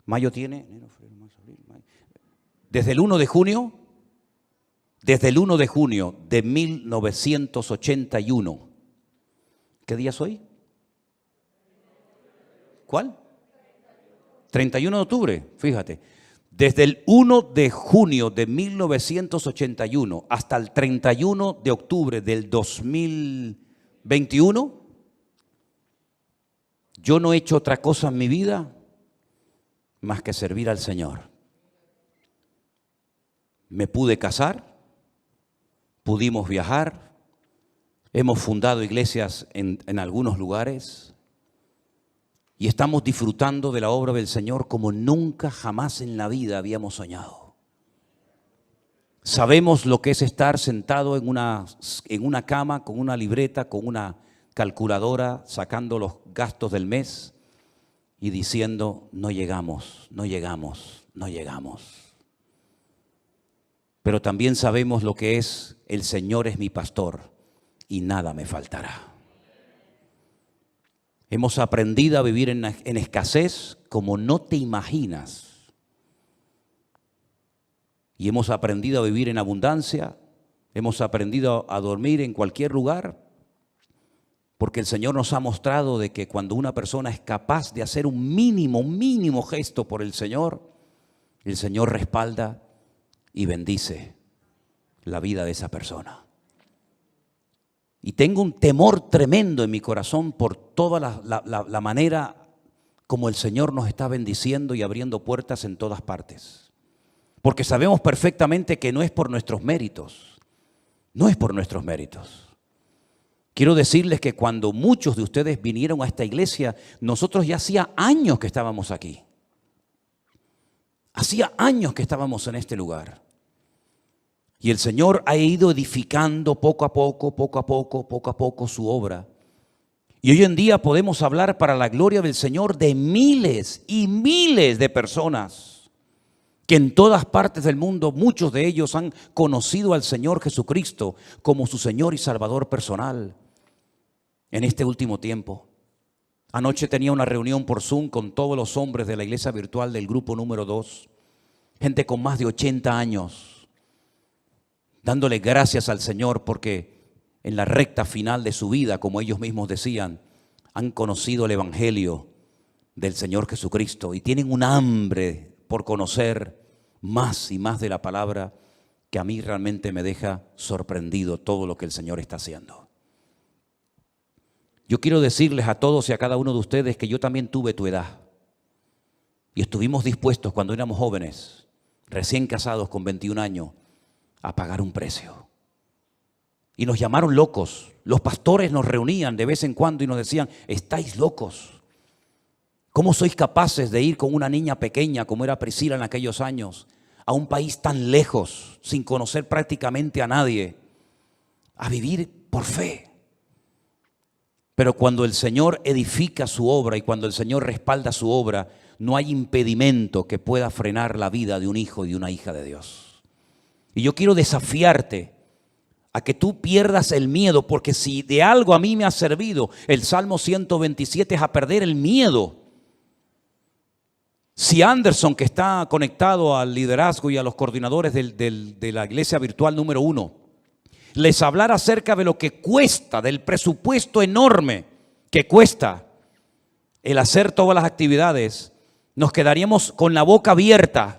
[SPEAKER 1] mayo tiene, desde el 1 de junio de 1981, ¿qué día es hoy? ¿Cuál? 31 de octubre, fíjate. Desde el 1 de junio de 1981 hasta el 31 de octubre del 2021, yo no he hecho otra cosa en mi vida más que servir al Señor. Me pude casar, pudimos viajar, hemos fundado iglesias en algunos lugares y estamos disfrutando de la obra del Señor como nunca jamás en la vida habíamos soñado. Sabemos lo que es estar sentado en una cama con una libreta, con una calculadora, sacando los gastos del mes y diciendo, no llegamos, no llegamos, no llegamos. Pero también sabemos lo que es, el Señor es mi pastor y nada me faltará. Hemos aprendido a vivir en escasez como no te imaginas. Y hemos aprendido a vivir en abundancia, hemos aprendido a dormir en cualquier lugar, porque el Señor nos ha mostrado de que cuando una persona es capaz de hacer un mínimo gesto por el Señor respalda y bendice la vida de esa persona. Y tengo un temor tremendo en mi corazón por toda la manera como el Señor nos está bendiciendo y abriendo puertas en todas partes. Porque sabemos perfectamente que no es por nuestros méritos, no es por nuestros méritos. Quiero decirles que cuando muchos de ustedes vinieron a esta iglesia, nosotros ya hacía años que estábamos aquí. Hacía años que estábamos en este lugar. Y el Señor ha ido edificando poco a poco su obra. Y hoy en día podemos hablar para la gloria del Señor de miles y miles de personas que en todas partes del mundo, muchos de ellos han conocido al Señor Jesucristo como su Señor y Salvador personal en este último tiempo. Anoche tenía una reunión por Zoom con todos los hombres de la iglesia virtual del grupo número 2, gente con más de 80 años. Dándole gracias al Señor porque en la recta final de su vida, como ellos mismos decían, han conocido el Evangelio del Señor Jesucristo y tienen un hambre por conocer más y más de la palabra que a mí realmente me deja sorprendido todo lo que el Señor está haciendo. Yo quiero decirles a todos y a cada uno de ustedes que yo también tuve tu edad y estuvimos dispuestos cuando éramos jóvenes, recién casados con 21 años, a pagar un precio. Y nos llamaron locos. Los pastores nos reunían de vez en cuando y nos decían, estáis locos. ¿Cómo sois capaces de ir con una niña pequeña como era Priscila en aquellos años a un país tan lejos, sin conocer prácticamente a nadie, a vivir por fe? Pero cuando el Señor edifica su obra y cuando el Señor respalda su obra, no hay impedimento que pueda frenar la vida de un hijo y de una hija de Dios. Y yo quiero desafiarte a que tú pierdas el miedo, porque si de algo a mí me ha servido el Salmo 127 es a perder el miedo. Si Anderson, que está conectado al liderazgo y a los coordinadores de la iglesia virtual número 1, les hablara acerca de lo que cuesta, del presupuesto enorme que cuesta el hacer todas las actividades, nos quedaríamos con la boca abierta.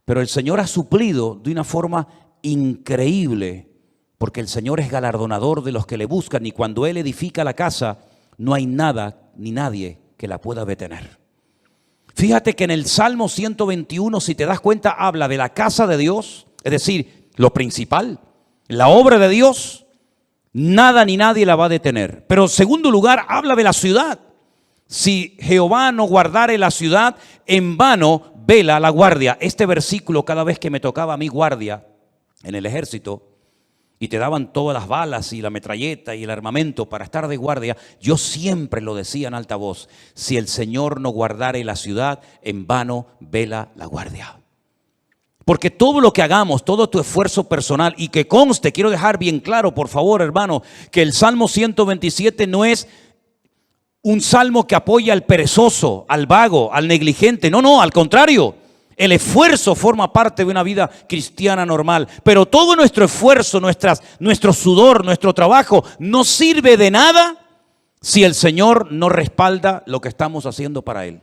[SPEAKER 1] Pero el Señor ha suplido de una forma increíble, porque el Señor es galardonador de los que le buscan y cuando Él edifica la casa, no hay nada ni nadie que la pueda detener. Fíjate que en el Salmo 121, si te das cuenta, habla de la casa de Dios, es decir, lo principal, la obra de Dios, nada ni nadie la va a detener. Pero en segundo lugar, habla de la ciudad. Si Jehová no guardare la ciudad, en vano vela la guardia. Este versículo, cada vez que me tocaba a mí guardia en el ejército y te daban todas las balas y la metralleta y el armamento para estar de guardia, yo siempre lo decía en alta voz: si el Señor no guardare la ciudad, en vano vela la guardia. Porque todo lo que hagamos, todo tu esfuerzo personal, y que conste, quiero dejar bien claro, por favor, hermano, que el Salmo 127 no es un salmo que apoya al perezoso, al vago, al negligente. No, al contrario. El esfuerzo forma parte de una vida cristiana normal. Pero todo nuestro esfuerzo, nuestro sudor, nuestro trabajo no sirve de nada si el Señor no respalda lo que estamos haciendo para Él.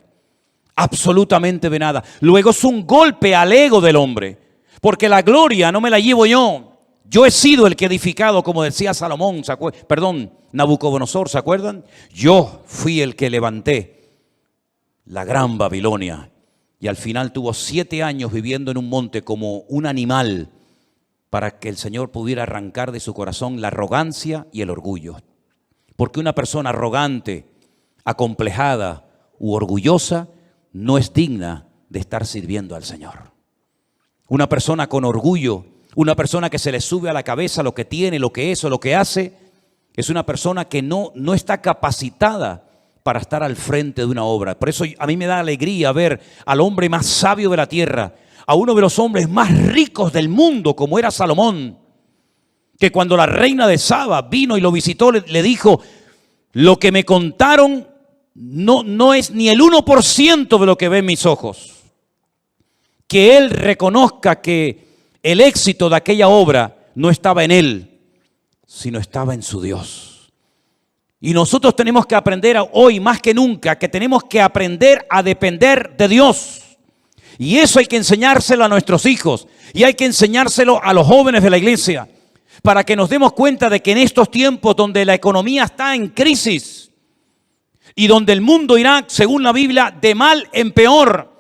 [SPEAKER 1] Absolutamente de nada. Luego es un golpe al ego del hombre, porque la gloria no me la llevo yo. Yo he sido el que he edificado, como decía Salomón, Nabucodonosor, ¿se acuerdan? Yo fui el que levanté la gran Babilonia. Y al final tuvo 7 años viviendo en un monte como un animal, para que el Señor pudiera arrancar de su corazón la arrogancia y el orgullo. Porque una persona arrogante, acomplejada u orgullosa no es digna de estar sirviendo al Señor. Una persona con orgullo, una persona que se le sube a la cabeza lo que tiene, lo que es o lo que hace, es una persona que no está capacitada para estar al frente de una obra. Por eso a mí me da alegría ver al hombre más sabio de la tierra, a uno de los hombres más ricos del mundo, como era Salomón, que cuando la reina de Saba vino y lo visitó, le dijo: lo que me contaron no es ni el 1% de lo que ven mis ojos. Que él reconozca que el éxito de aquella obra no estaba en él, sino estaba en su Dios. Y nosotros tenemos que aprender hoy más que nunca, que tenemos que aprender a depender de Dios. Y eso hay que enseñárselo a nuestros hijos y hay que enseñárselo a los jóvenes de la iglesia, para que nos demos cuenta de que en estos tiempos donde la economía está en crisis y donde el mundo irá, según la Biblia, de mal en peor,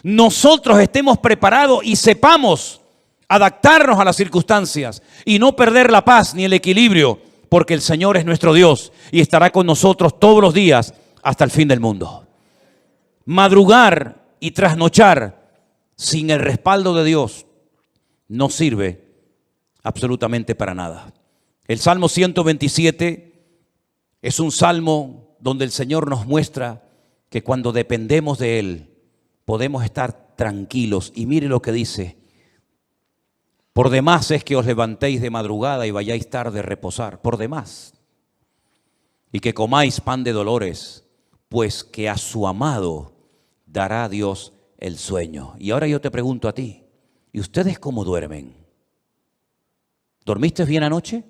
[SPEAKER 1] nosotros estemos preparados y sepamos adaptarnos a las circunstancias y no perder la paz ni el equilibrio, porque el Señor es nuestro Dios y estará con nosotros todos los días hasta el fin del mundo. Madrugar y trasnochar sin el respaldo de Dios no sirve absolutamente para nada. El Salmo 127 es un salmo donde el Señor nos muestra que cuando dependemos de Él podemos estar tranquilos. Y mire lo que dice: por demás es que os levantéis de madrugada y vayáis tarde a reposar, por demás, y que comáis pan de dolores, pues que a su amado dará Dios el sueño. Y ahora yo te pregunto a ti, ¿y ustedes cómo duermen? ¿Dormiste bien anoche?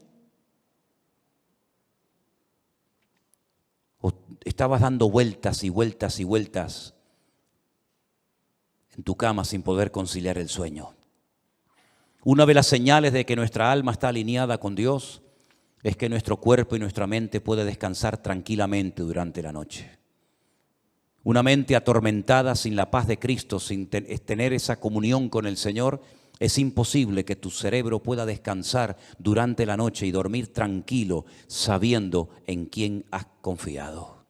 [SPEAKER 1] ¿O estabas dando vueltas y vueltas y vueltas en tu cama sin poder conciliar el sueño? Una de las señales de que nuestra alma está alineada con Dios es que nuestro cuerpo y nuestra mente puede descansar tranquilamente durante la noche. Una mente atormentada sin la paz de Cristo, sin tener esa comunión con el Señor, es imposible que tu cerebro pueda descansar durante la noche y dormir tranquilo sabiendo en quién has confiado.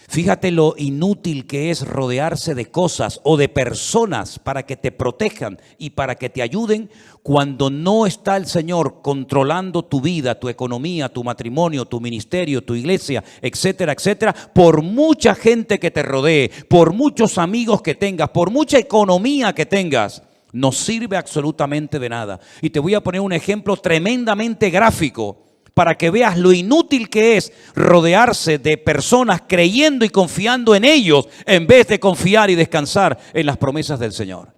[SPEAKER 1] Fíjate lo inútil que es rodearse de cosas o de personas para que te protejan y para que te ayuden cuando no está el Señor controlando tu vida, tu economía, tu matrimonio, tu ministerio, tu iglesia, etcétera, etcétera. Por mucha gente que te rodee, por muchos amigos que tengas, por mucha economía que tengas, no sirve absolutamente de nada. Y te voy a poner un ejemplo tremendamente gráfico para que veas lo inútil que es rodearse de personas creyendo y confiando en ellos en vez de confiar y descansar en las promesas del Señor.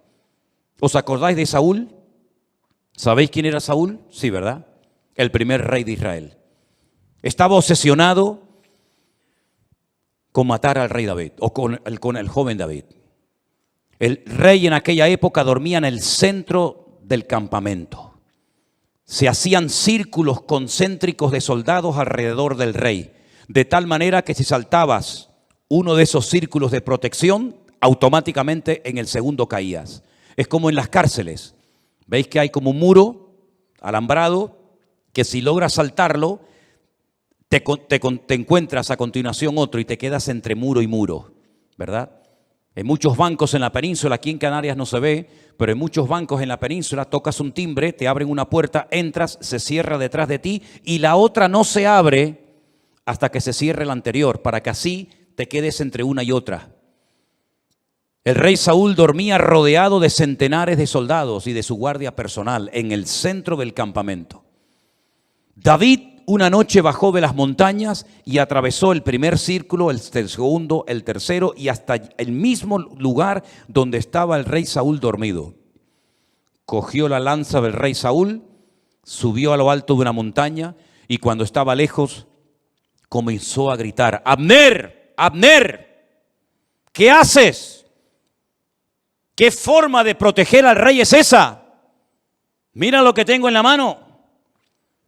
[SPEAKER 1] ¿Os acordáis de Saúl? ¿Sabéis quién era Saúl? Sí, ¿verdad? El primer rey de Israel. Estaba obsesionado con matar al rey David o con el joven David. El rey en aquella época dormía en el centro del campamento. Se hacían círculos concéntricos de soldados alrededor del rey, de tal manera que si saltabas uno de esos círculos de protección, automáticamente en el segundo caías. Es como en las cárceles. ¿Veis que hay como un muro alambrado que si logras saltarlo, te encuentras a continuación otro y te quedas entre muro y muro, ¿verdad? En muchos bancos en la península, aquí en Canarias no se ve, pero en muchos bancos en la península tocas un timbre, te abren una puerta, entras, se cierra detrás de ti y la otra no se abre hasta que se cierre la anterior, para que así te quedes entre una y otra. El rey Saúl dormía rodeado de centenares de soldados y de su guardia personal en el centro del campamento. David una noche bajó de las montañas y atravesó el primer círculo, el segundo, el tercero y hasta el mismo lugar donde estaba el rey Saúl dormido. Cogió la lanza del rey Saúl, subió a lo alto de una montaña y cuando estaba lejos comenzó a gritar: Abner, Abner, ¿qué haces? ¿Qué forma de proteger al rey es esa? Mira lo que tengo en la mano.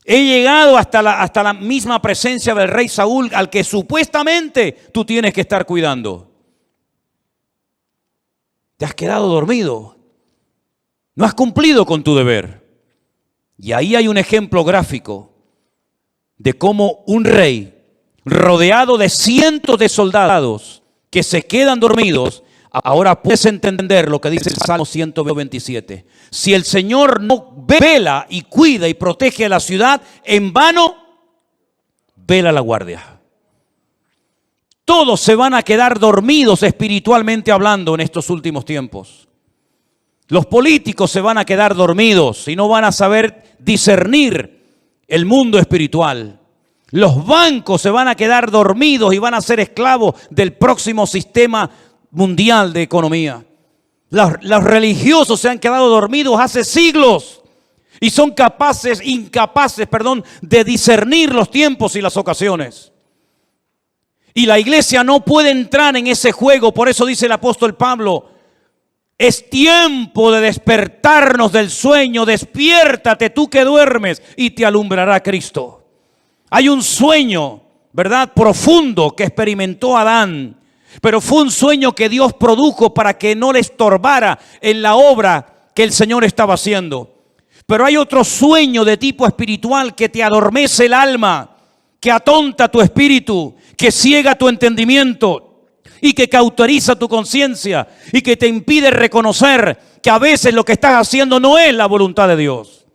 [SPEAKER 1] He llegado hasta la misma presencia del rey Saúl, al que supuestamente tú tienes que estar cuidando. Te has quedado dormido. No has cumplido con tu deber. Y ahí hay un ejemplo gráfico de cómo un rey rodeado de cientos de soldados que se quedan dormidos. Ahora puedes entender lo que dice el Salmo 127. Si el Señor no vela y cuida y protege a la ciudad, en vano vela la guardia. Todos se van a quedar dormidos espiritualmente hablando en estos últimos tiempos. Los políticos se van a quedar dormidos y no van a saber discernir el mundo espiritual. Los bancos se van a quedar dormidos y van a ser esclavos del próximo sistema mundial de economía. Los religiosos se han quedado dormidos hace siglos y son incapaces de discernir los tiempos y las ocasiones. Y la iglesia no puede entrar en ese juego. Por eso dice el apóstol Pablo: es tiempo de despertarnos del sueño. Despiértate tú que duermes y te alumbrará Cristo. Hay un sueño, ¿verdad?, profundo que experimentó Adán. Pero fue un sueño que Dios produjo para que no le estorbara en la obra que el Señor estaba haciendo. Pero hay otro sueño de tipo espiritual que te adormece el alma, que atonta tu espíritu, que ciega tu entendimiento y que cauteriza tu conciencia y que te impide reconocer que a veces lo que estás haciendo no es la voluntad de Dios.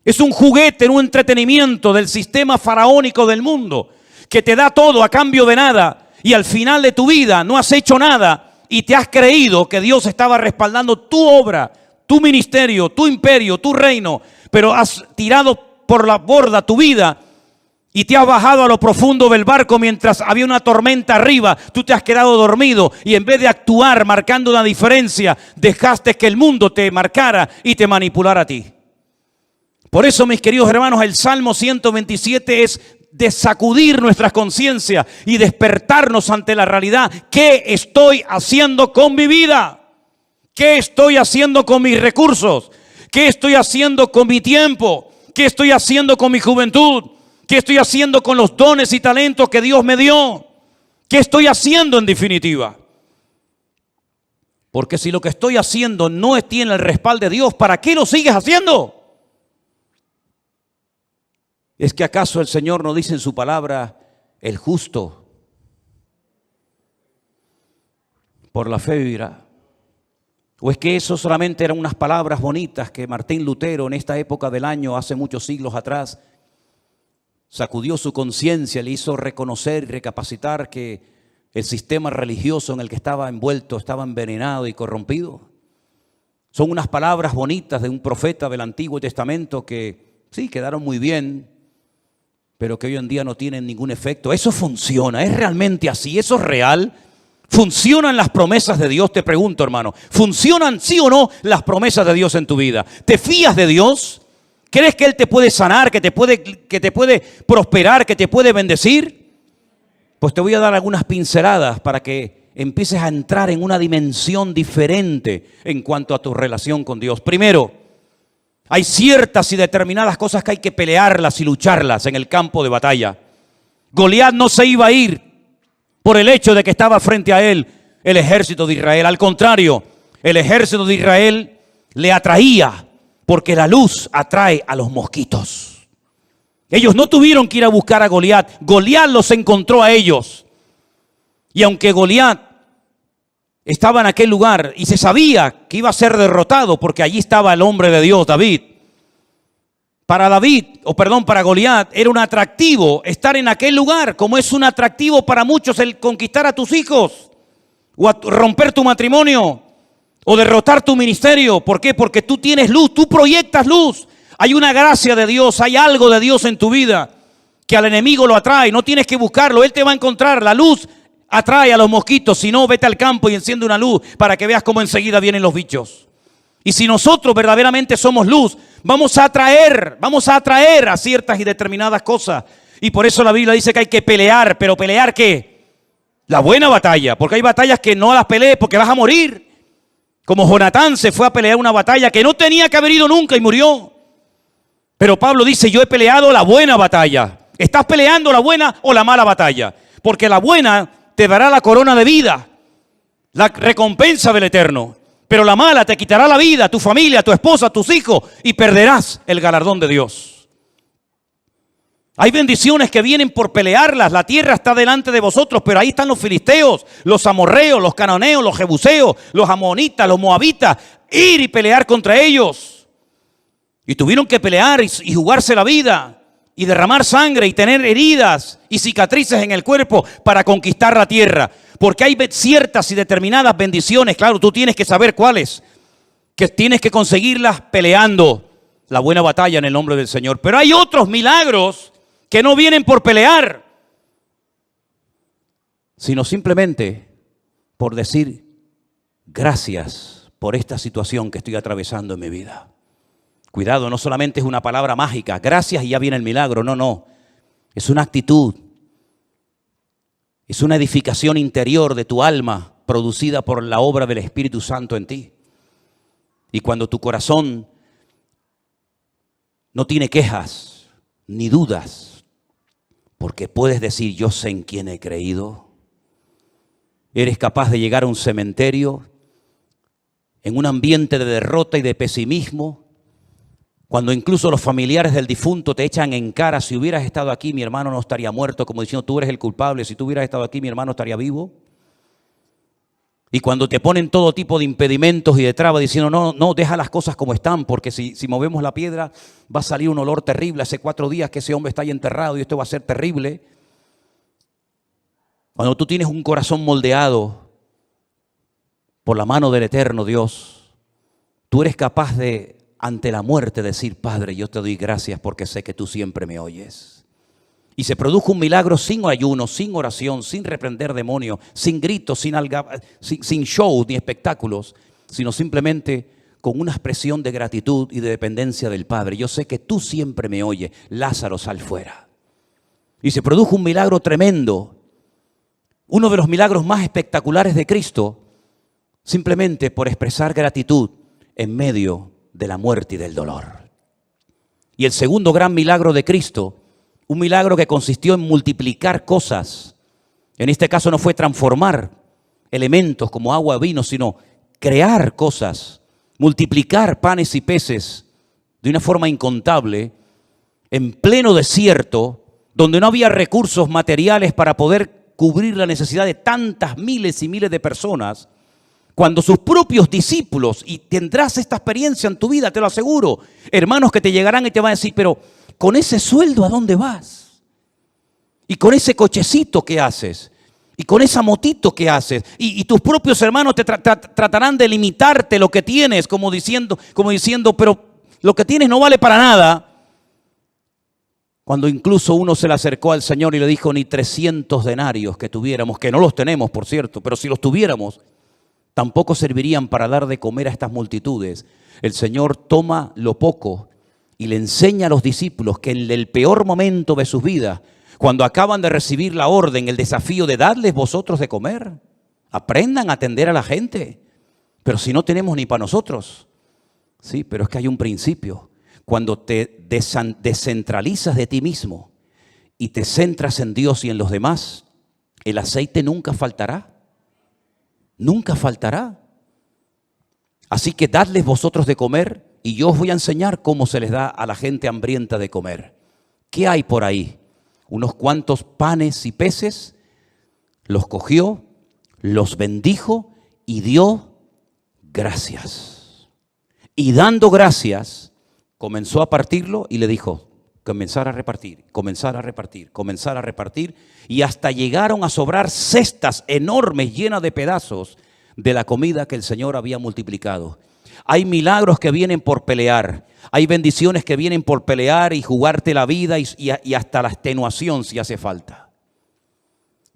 [SPEAKER 1] Es un juguete, un entretenimiento del sistema faraónico del mundo que te da todo a cambio de nada. Y al final de tu vida no has hecho nada y te has creído que Dios estaba respaldando tu obra, tu ministerio, tu imperio, tu reino, pero has tirado por la borda tu vida y te has bajado a lo profundo del barco mientras había una tormenta arriba. Tú te has quedado dormido y en vez de actuar marcando una diferencia, dejaste que el mundo te marcara y te manipulara a ti. Por eso, mis queridos hermanos, el Salmo 127 es de sacudir nuestras conciencias y despertarnos ante la realidad. ¿Qué estoy haciendo con mi vida? ¿Qué estoy haciendo con mis recursos? ¿Qué estoy haciendo con mi tiempo? ¿Qué estoy haciendo con mi juventud? ¿Qué estoy haciendo con los dones y talentos que Dios me dio? ¿Qué estoy haciendo en definitiva? Porque si lo que estoy haciendo no tiene el respaldo de Dios, ¿para qué lo sigues haciendo? ¿Es que acaso el Señor no dice en su palabra: el justo por la fe vivirá? ¿O es que eso solamente eran unas palabras bonitas que Martín Lutero en esta época del año, hace muchos siglos atrás, sacudió su conciencia, le hizo reconocer y recapacitar que el sistema religioso en el que estaba envuelto estaba envenenado y corrompido? Son unas palabras bonitas de un profeta del Antiguo Testamento que sí, quedaron muy bien, pero que hoy en día no tienen ningún efecto. Eso funciona, es realmente así, eso es real. ¿Funcionan las promesas de Dios? Te pregunto, hermano. ¿Funcionan sí o no las promesas de Dios en tu vida? ¿Te fías de Dios? ¿Crees que Él te puede sanar, que te puede prosperar, que te puede bendecir? Pues te voy a dar algunas pinceladas para que empieces a entrar en una dimensión diferente en cuanto a tu relación con Dios. Primero, hay ciertas y determinadas cosas que hay que pelearlas y lucharlas en el campo de batalla. Goliat no se iba a ir por el hecho de que estaba frente a él el ejército de Israel. Al contrario, el ejército de Israel le atraía, porque la luz atrae a los mosquitos. Ellos no tuvieron que ir a buscar a Goliat. Goliat los encontró a ellos. Y aunque Goliat estaba en aquel lugar y se sabía que iba a ser derrotado porque allí estaba el hombre de Dios, David. Para Goliat era un atractivo estar en aquel lugar, como es un atractivo para muchos el conquistar a tus hijos, o romper tu matrimonio, o derrotar tu ministerio. ¿Por qué? Porque tú tienes luz, tú proyectas luz. Hay una gracia de Dios, hay algo de Dios en tu vida que al enemigo lo atrae. No tienes que buscarlo, él te va a encontrar. La luz atrae a los mosquitos. Si no, vete al campo y enciende una luz para que veas cómo enseguida vienen los bichos. Y si nosotros verdaderamente somos luz, vamos a atraer a ciertas y determinadas cosas. Y por eso la Biblia dice que hay que pelear, pero ¿pelear qué? La buena batalla, porque hay batallas que no las pelees porque vas a morir. Como Jonatán se fue a pelear una batalla que no tenía que haber ido nunca y murió. Pero Pablo dice, yo he peleado la buena batalla. ¿Estás peleando la buena o la mala batalla? Porque la buena te dará la corona de vida, la recompensa del Eterno. Pero la mala te quitará la vida, tu familia, tu esposa, tus hijos, y perderás el galardón de Dios. Hay bendiciones que vienen por pelearlas. La tierra está delante de vosotros, pero ahí están los filisteos, los amorreos, los cananeos, los jebuseos, los amonitas, los moabitas. Ir y pelear contra ellos. Y tuvieron que pelear y jugarse la vida y derramar sangre y tener heridas y cicatrices en el cuerpo para conquistar la tierra. Porque hay ciertas y determinadas bendiciones, claro, tú tienes que saber cuáles, que tienes que conseguirlas peleando la buena batalla en el nombre del Señor. Pero hay otros milagros que no vienen por pelear, sino simplemente por decir gracias por esta situación que estoy atravesando en mi vida. Cuidado, no solamente es una palabra mágica, gracias y ya viene el milagro, no. Es una actitud, es una edificación interior de tu alma producida por la obra del Espíritu Santo en ti. Y cuando tu corazón no tiene quejas ni dudas, porque puedes decir yo sé en quién he creído, eres capaz de llegar a un cementerio en un ambiente de derrota y de pesimismo, cuando incluso los familiares del difunto te echan en cara, si hubieras estado aquí mi hermano no estaría muerto, como diciendo tú eres el culpable, si tú hubieras estado aquí mi hermano estaría vivo. Y cuando te ponen todo tipo de impedimentos y de trabas diciendo no, deja las cosas como están, porque si movemos la piedra va a salir un olor terrible, hace 4 días que ese hombre está ahí enterrado y esto va a ser terrible. Cuando tú tienes un corazón moldeado por la mano del eterno Dios, tú eres capaz de ante la muerte decir, Padre, yo te doy gracias porque sé que tú siempre me oyes. Y se produjo un milagro sin ayuno, sin oración, sin reprender demonios, sin gritos, sin show ni espectáculos, sino simplemente con una expresión de gratitud y de dependencia del Padre. Yo sé que tú siempre me oyes, Lázaro, sal fuera. Y se produjo un milagro tremendo, uno de los milagros más espectaculares de Cristo, simplemente por expresar gratitud en medio de la muerte y del dolor. Y el segundo gran milagro de Cristo, un milagro que consistió en multiplicar cosas. En este caso no fue transformar elementos como agua o vino, sino crear cosas, multiplicar panes y peces de una forma incontable, en pleno desierto, donde no había recursos materiales para poder cubrir la necesidad de tantas miles y miles de personas. Cuando sus propios discípulos, y tendrás esta experiencia en tu vida, te lo aseguro, hermanos que te llegarán y te van a decir, pero con ese sueldo ¿a dónde vas? Y con ese cochecito ¿qué haces? Y con esa motito ¿qué haces? Y tus propios hermanos te tratarán de limitarte lo que tienes, como diciendo, pero lo que tienes no vale para nada. Cuando incluso uno se le acercó al Señor y le dijo, ni 300 denarios que tuviéramos, que no los tenemos por cierto, pero si los tuviéramos, tampoco servirían para dar de comer a estas multitudes. El Señor toma lo poco y le enseña a los discípulos que en el peor momento de sus vidas, cuando acaban de recibir la orden, el desafío de darles vosotros de comer, aprendan a atender a la gente. Pero si no tenemos ni para nosotros. Sí, pero es que hay un principio. Cuando te descentralizas de ti mismo y te centras en Dios y en los demás, el aceite nunca faltará. Nunca faltará. Así que dadles vosotros de comer y yo os voy a enseñar cómo se les da a la gente hambrienta de comer. ¿Qué hay por ahí? Unos cuantos panes y peces, los cogió, los bendijo y dio gracias. Y dando gracias, comenzó a partirlo y le dijo, comenzar a repartir, comenzar a repartir, comenzar a repartir, y hasta llegaron a sobrar cestas enormes llenas de pedazos de la comida que el Señor había multiplicado. Hay milagros que vienen por pelear, hay bendiciones que vienen por pelear y jugarte la vida y hasta la extenuación si hace falta.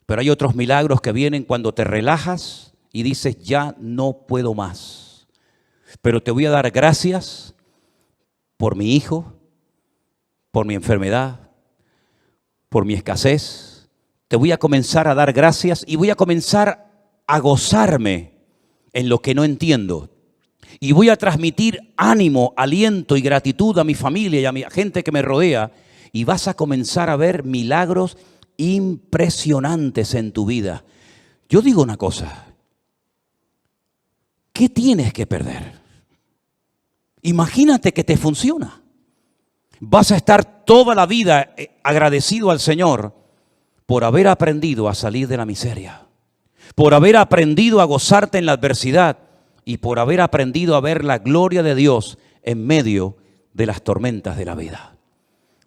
[SPEAKER 1] Pero hay otros milagros que vienen cuando te relajas y dices ya no puedo más. Pero te voy a dar gracias por mi hijo, por mi enfermedad, por mi escasez. Te voy a comenzar a dar gracias y voy a comenzar a gozarme en lo que no entiendo. Y voy a transmitir ánimo, aliento y gratitud a mi familia y a mi gente que me rodea. Y vas a comenzar a ver milagros impresionantes en tu vida. Yo digo una cosa. ¿Qué tienes que perder? Imagínate que te funciona. Vas a estar toda la vida agradecido al Señor por haber aprendido a salir de la miseria, por haber aprendido a gozarte en la adversidad y por haber aprendido a ver la gloria de Dios en medio de las tormentas de la vida.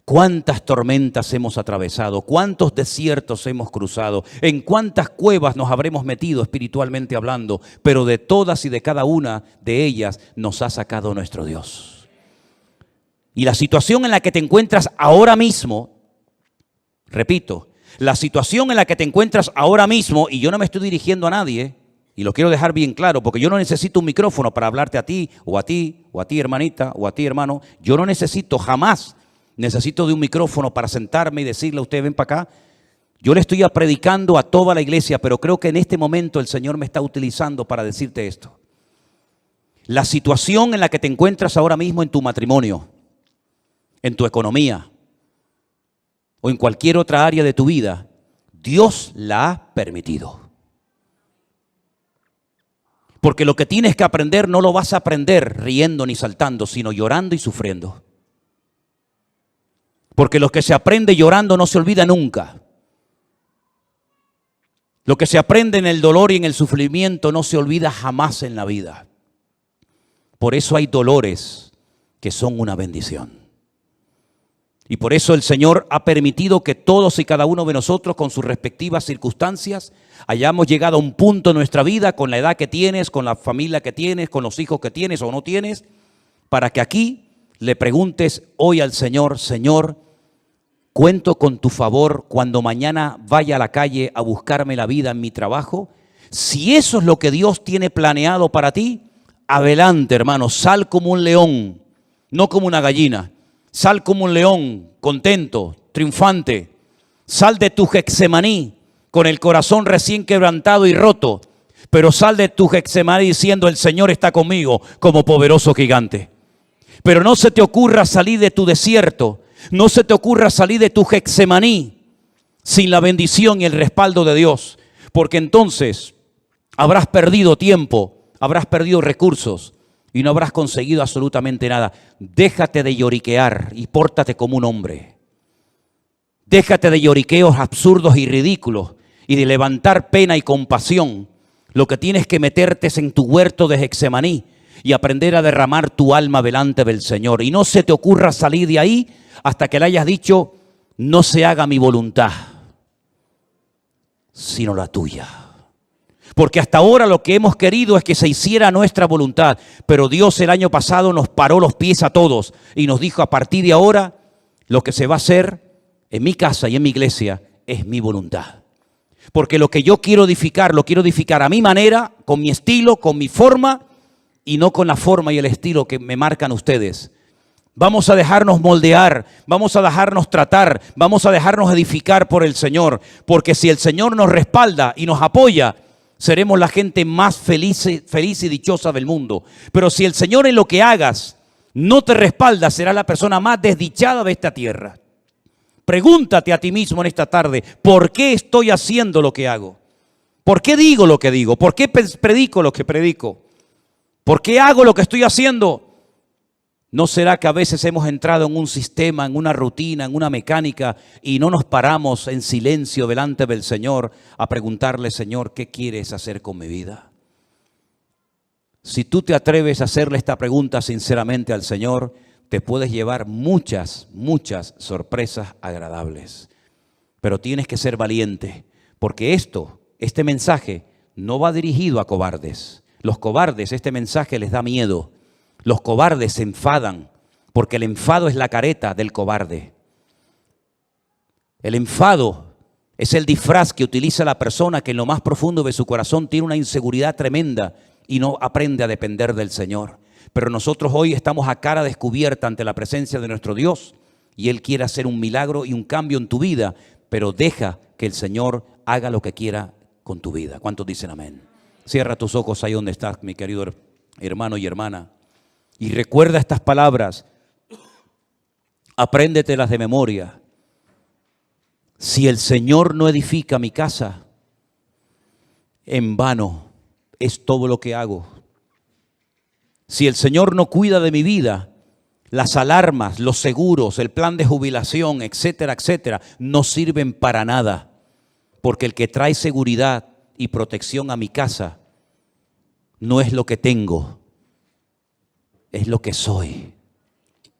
[SPEAKER 1] ¿Cuántas tormentas hemos atravesado? ¿Cuántos desiertos hemos cruzado? ¿En cuántas cuevas nos habremos metido espiritualmente hablando? Pero de todas y de cada una de ellas nos ha sacado nuestro Dios. Y la situación en la que te encuentras ahora mismo, repito, la situación en la que te encuentras ahora mismo, y yo no me estoy dirigiendo a nadie, y lo quiero dejar bien claro, porque yo no necesito un micrófono para hablarte a ti, o a ti, o a ti hermanita, o a ti hermano. Yo no necesito, jamás necesito de un micrófono para sentarme y decirle a usted, ven para acá. Yo le estoy predicando a toda la iglesia, pero creo que en este momento el Señor me está utilizando para decirte esto. La situación en la que te encuentras ahora mismo en tu matrimonio, en tu economía o en cualquier otra área de tu vida, Dios la ha permitido. Porque lo que tienes que aprender no lo vas a aprender riendo ni saltando, sino llorando y sufriendo. Porque lo que se aprende llorando no se olvida nunca. Lo que se aprende en el dolor y en el sufrimiento no se olvida jamás en la vida. Por eso hay dolores que son una bendición. Y por eso el Señor ha permitido que todos y cada uno de nosotros, con sus respectivas circunstancias, hayamos llegado a un punto en nuestra vida, con la edad que tienes, con la familia que tienes, con los hijos que tienes o no tienes, para que aquí le preguntes hoy al Señor, Señor, cuento con tu favor cuando mañana vaya a la calle a buscarme la vida en mi trabajo. Si eso es lo que Dios tiene planeado para ti, adelante, hermano, sal como un león, no como una gallina. Sal como un león, contento, triunfante. Sal de tu Getsemaní con el corazón recién quebrantado y roto. Pero sal de tu Getsemaní diciendo, el Señor está conmigo como poderoso gigante. Pero no se te ocurra salir de tu desierto. No se te ocurra salir de tu Getsemaní sin la bendición y el respaldo de Dios. Porque entonces habrás perdido tiempo, habrás perdido recursos y no habrás conseguido absolutamente nada. Déjate de lloriquear y pórtate como un hombre. Déjate de lloriqueos absurdos y ridículos y de levantar pena y compasión. Lo que tienes que meterte es en tu huerto de Getsemaní y aprender a derramar tu alma delante del Señor. Y no se te ocurra salir de ahí hasta que le hayas dicho, no se haga mi voluntad, sino la tuya. Porque hasta ahora lo que hemos querido es que se hiciera nuestra voluntad. Pero Dios el año pasado nos paró los pies a todos y nos dijo, a partir de ahora, lo que se va a hacer en mi casa y en mi iglesia es mi voluntad. Porque lo que yo quiero edificar, lo quiero edificar a mi manera, con mi estilo, con mi forma, y no con la forma y el estilo que me marcan ustedes. Vamos a dejarnos moldear, vamos a dejarnos tratar, vamos a dejarnos edificar por el Señor. Porque si el Señor nos respalda y nos apoya, seremos la gente más feliz y dichosa del mundo. Pero si el Señor en lo que hagas no te respalda, serás la persona más desdichada de esta tierra. Pregúntate a ti mismo en esta tarde, ¿por qué estoy haciendo lo que hago? ¿Por qué digo lo que digo? ¿Por qué predico lo que predico? ¿Por qué hago lo que estoy haciendo? ¿No será que a veces hemos entrado en un sistema, en una rutina, en una mecánica y no nos paramos en silencio delante del Señor a preguntarle, Señor, ¿qué quieres hacer con mi vida? Si tú te atreves a hacerle esta pregunta sinceramente al Señor, te puedes llevar muchas sorpresas agradables. Pero tienes que ser valiente, porque este mensaje no va dirigido a cobardes. Los cobardes, este mensaje les da miedo. Los cobardes se enfadan, porque el enfado es la careta del cobarde. El enfado es el disfraz que utiliza la persona que en lo más profundo de su corazón tiene una inseguridad tremenda y no aprende a depender del Señor. Pero nosotros hoy estamos a cara descubierta ante la presencia de nuestro Dios y Él quiere hacer un milagro y un cambio en tu vida, pero deja que el Señor haga lo que quiera con tu vida. ¿Cuántos dicen amén? Cierra tus ojos ahí donde estás, mi querido hermano y hermana, y recuerda estas palabras, apréndetelas de memoria. Si el Señor no edifica mi casa, en vano es todo lo que hago. Si el Señor no cuida de mi vida, las alarmas, los seguros, el plan de jubilación, etcétera, etcétera, no sirven para nada. Porque el que trae seguridad y protección a mi casa no es lo que tengo, es lo que soy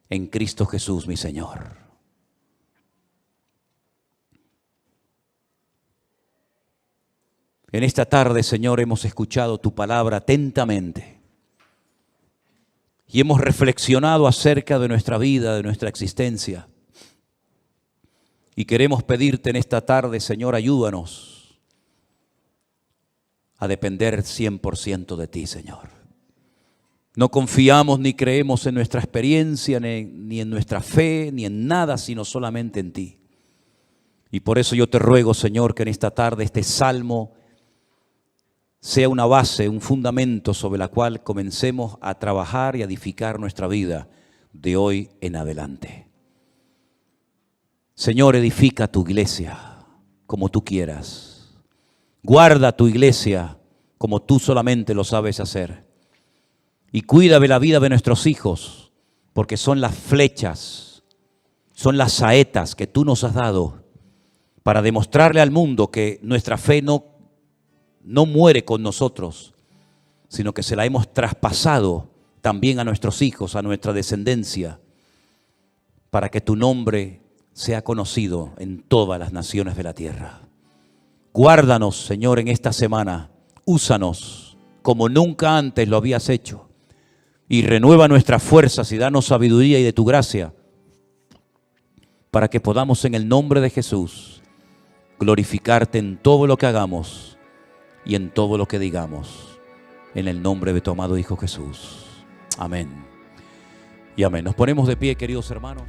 [SPEAKER 1] en Cristo Jesús, mi Señor. En esta tarde, Señor, hemos escuchado tu palabra atentamente y hemos reflexionado acerca de nuestra vida, de nuestra existencia. Y queremos pedirte en esta tarde, Señor, ayúdanos a depender 100% de ti, Señor. No confiamos ni creemos en nuestra experiencia, ni en nuestra fe, ni en nada, sino solamente en ti. Y por eso yo te ruego, Señor, que en esta tarde este salmo sea una base, un fundamento sobre la cual comencemos a trabajar y a edificar nuestra vida de hoy en adelante. Señor, edifica tu iglesia como tú quieras. Guarda tu iglesia como tú solamente lo sabes hacer. Y cuida de la vida de nuestros hijos, porque son las flechas, son las saetas que tú nos has dado para demostrarle al mundo que nuestra fe no muere con nosotros, sino que se la hemos traspasado también a nuestros hijos, a nuestra descendencia, para que tu nombre sea conocido en todas las naciones de la tierra. Guárdanos, Señor, en esta semana. Úsanos como nunca antes lo habías hecho. Y renueva nuestras fuerzas y danos sabiduría y de tu gracia, para que podamos en el nombre de Jesús glorificarte en todo lo que hagamos y en todo lo que digamos, en el nombre de tu amado Hijo Jesús. Amén y amén. Nos ponemos de pie, queridos hermanos.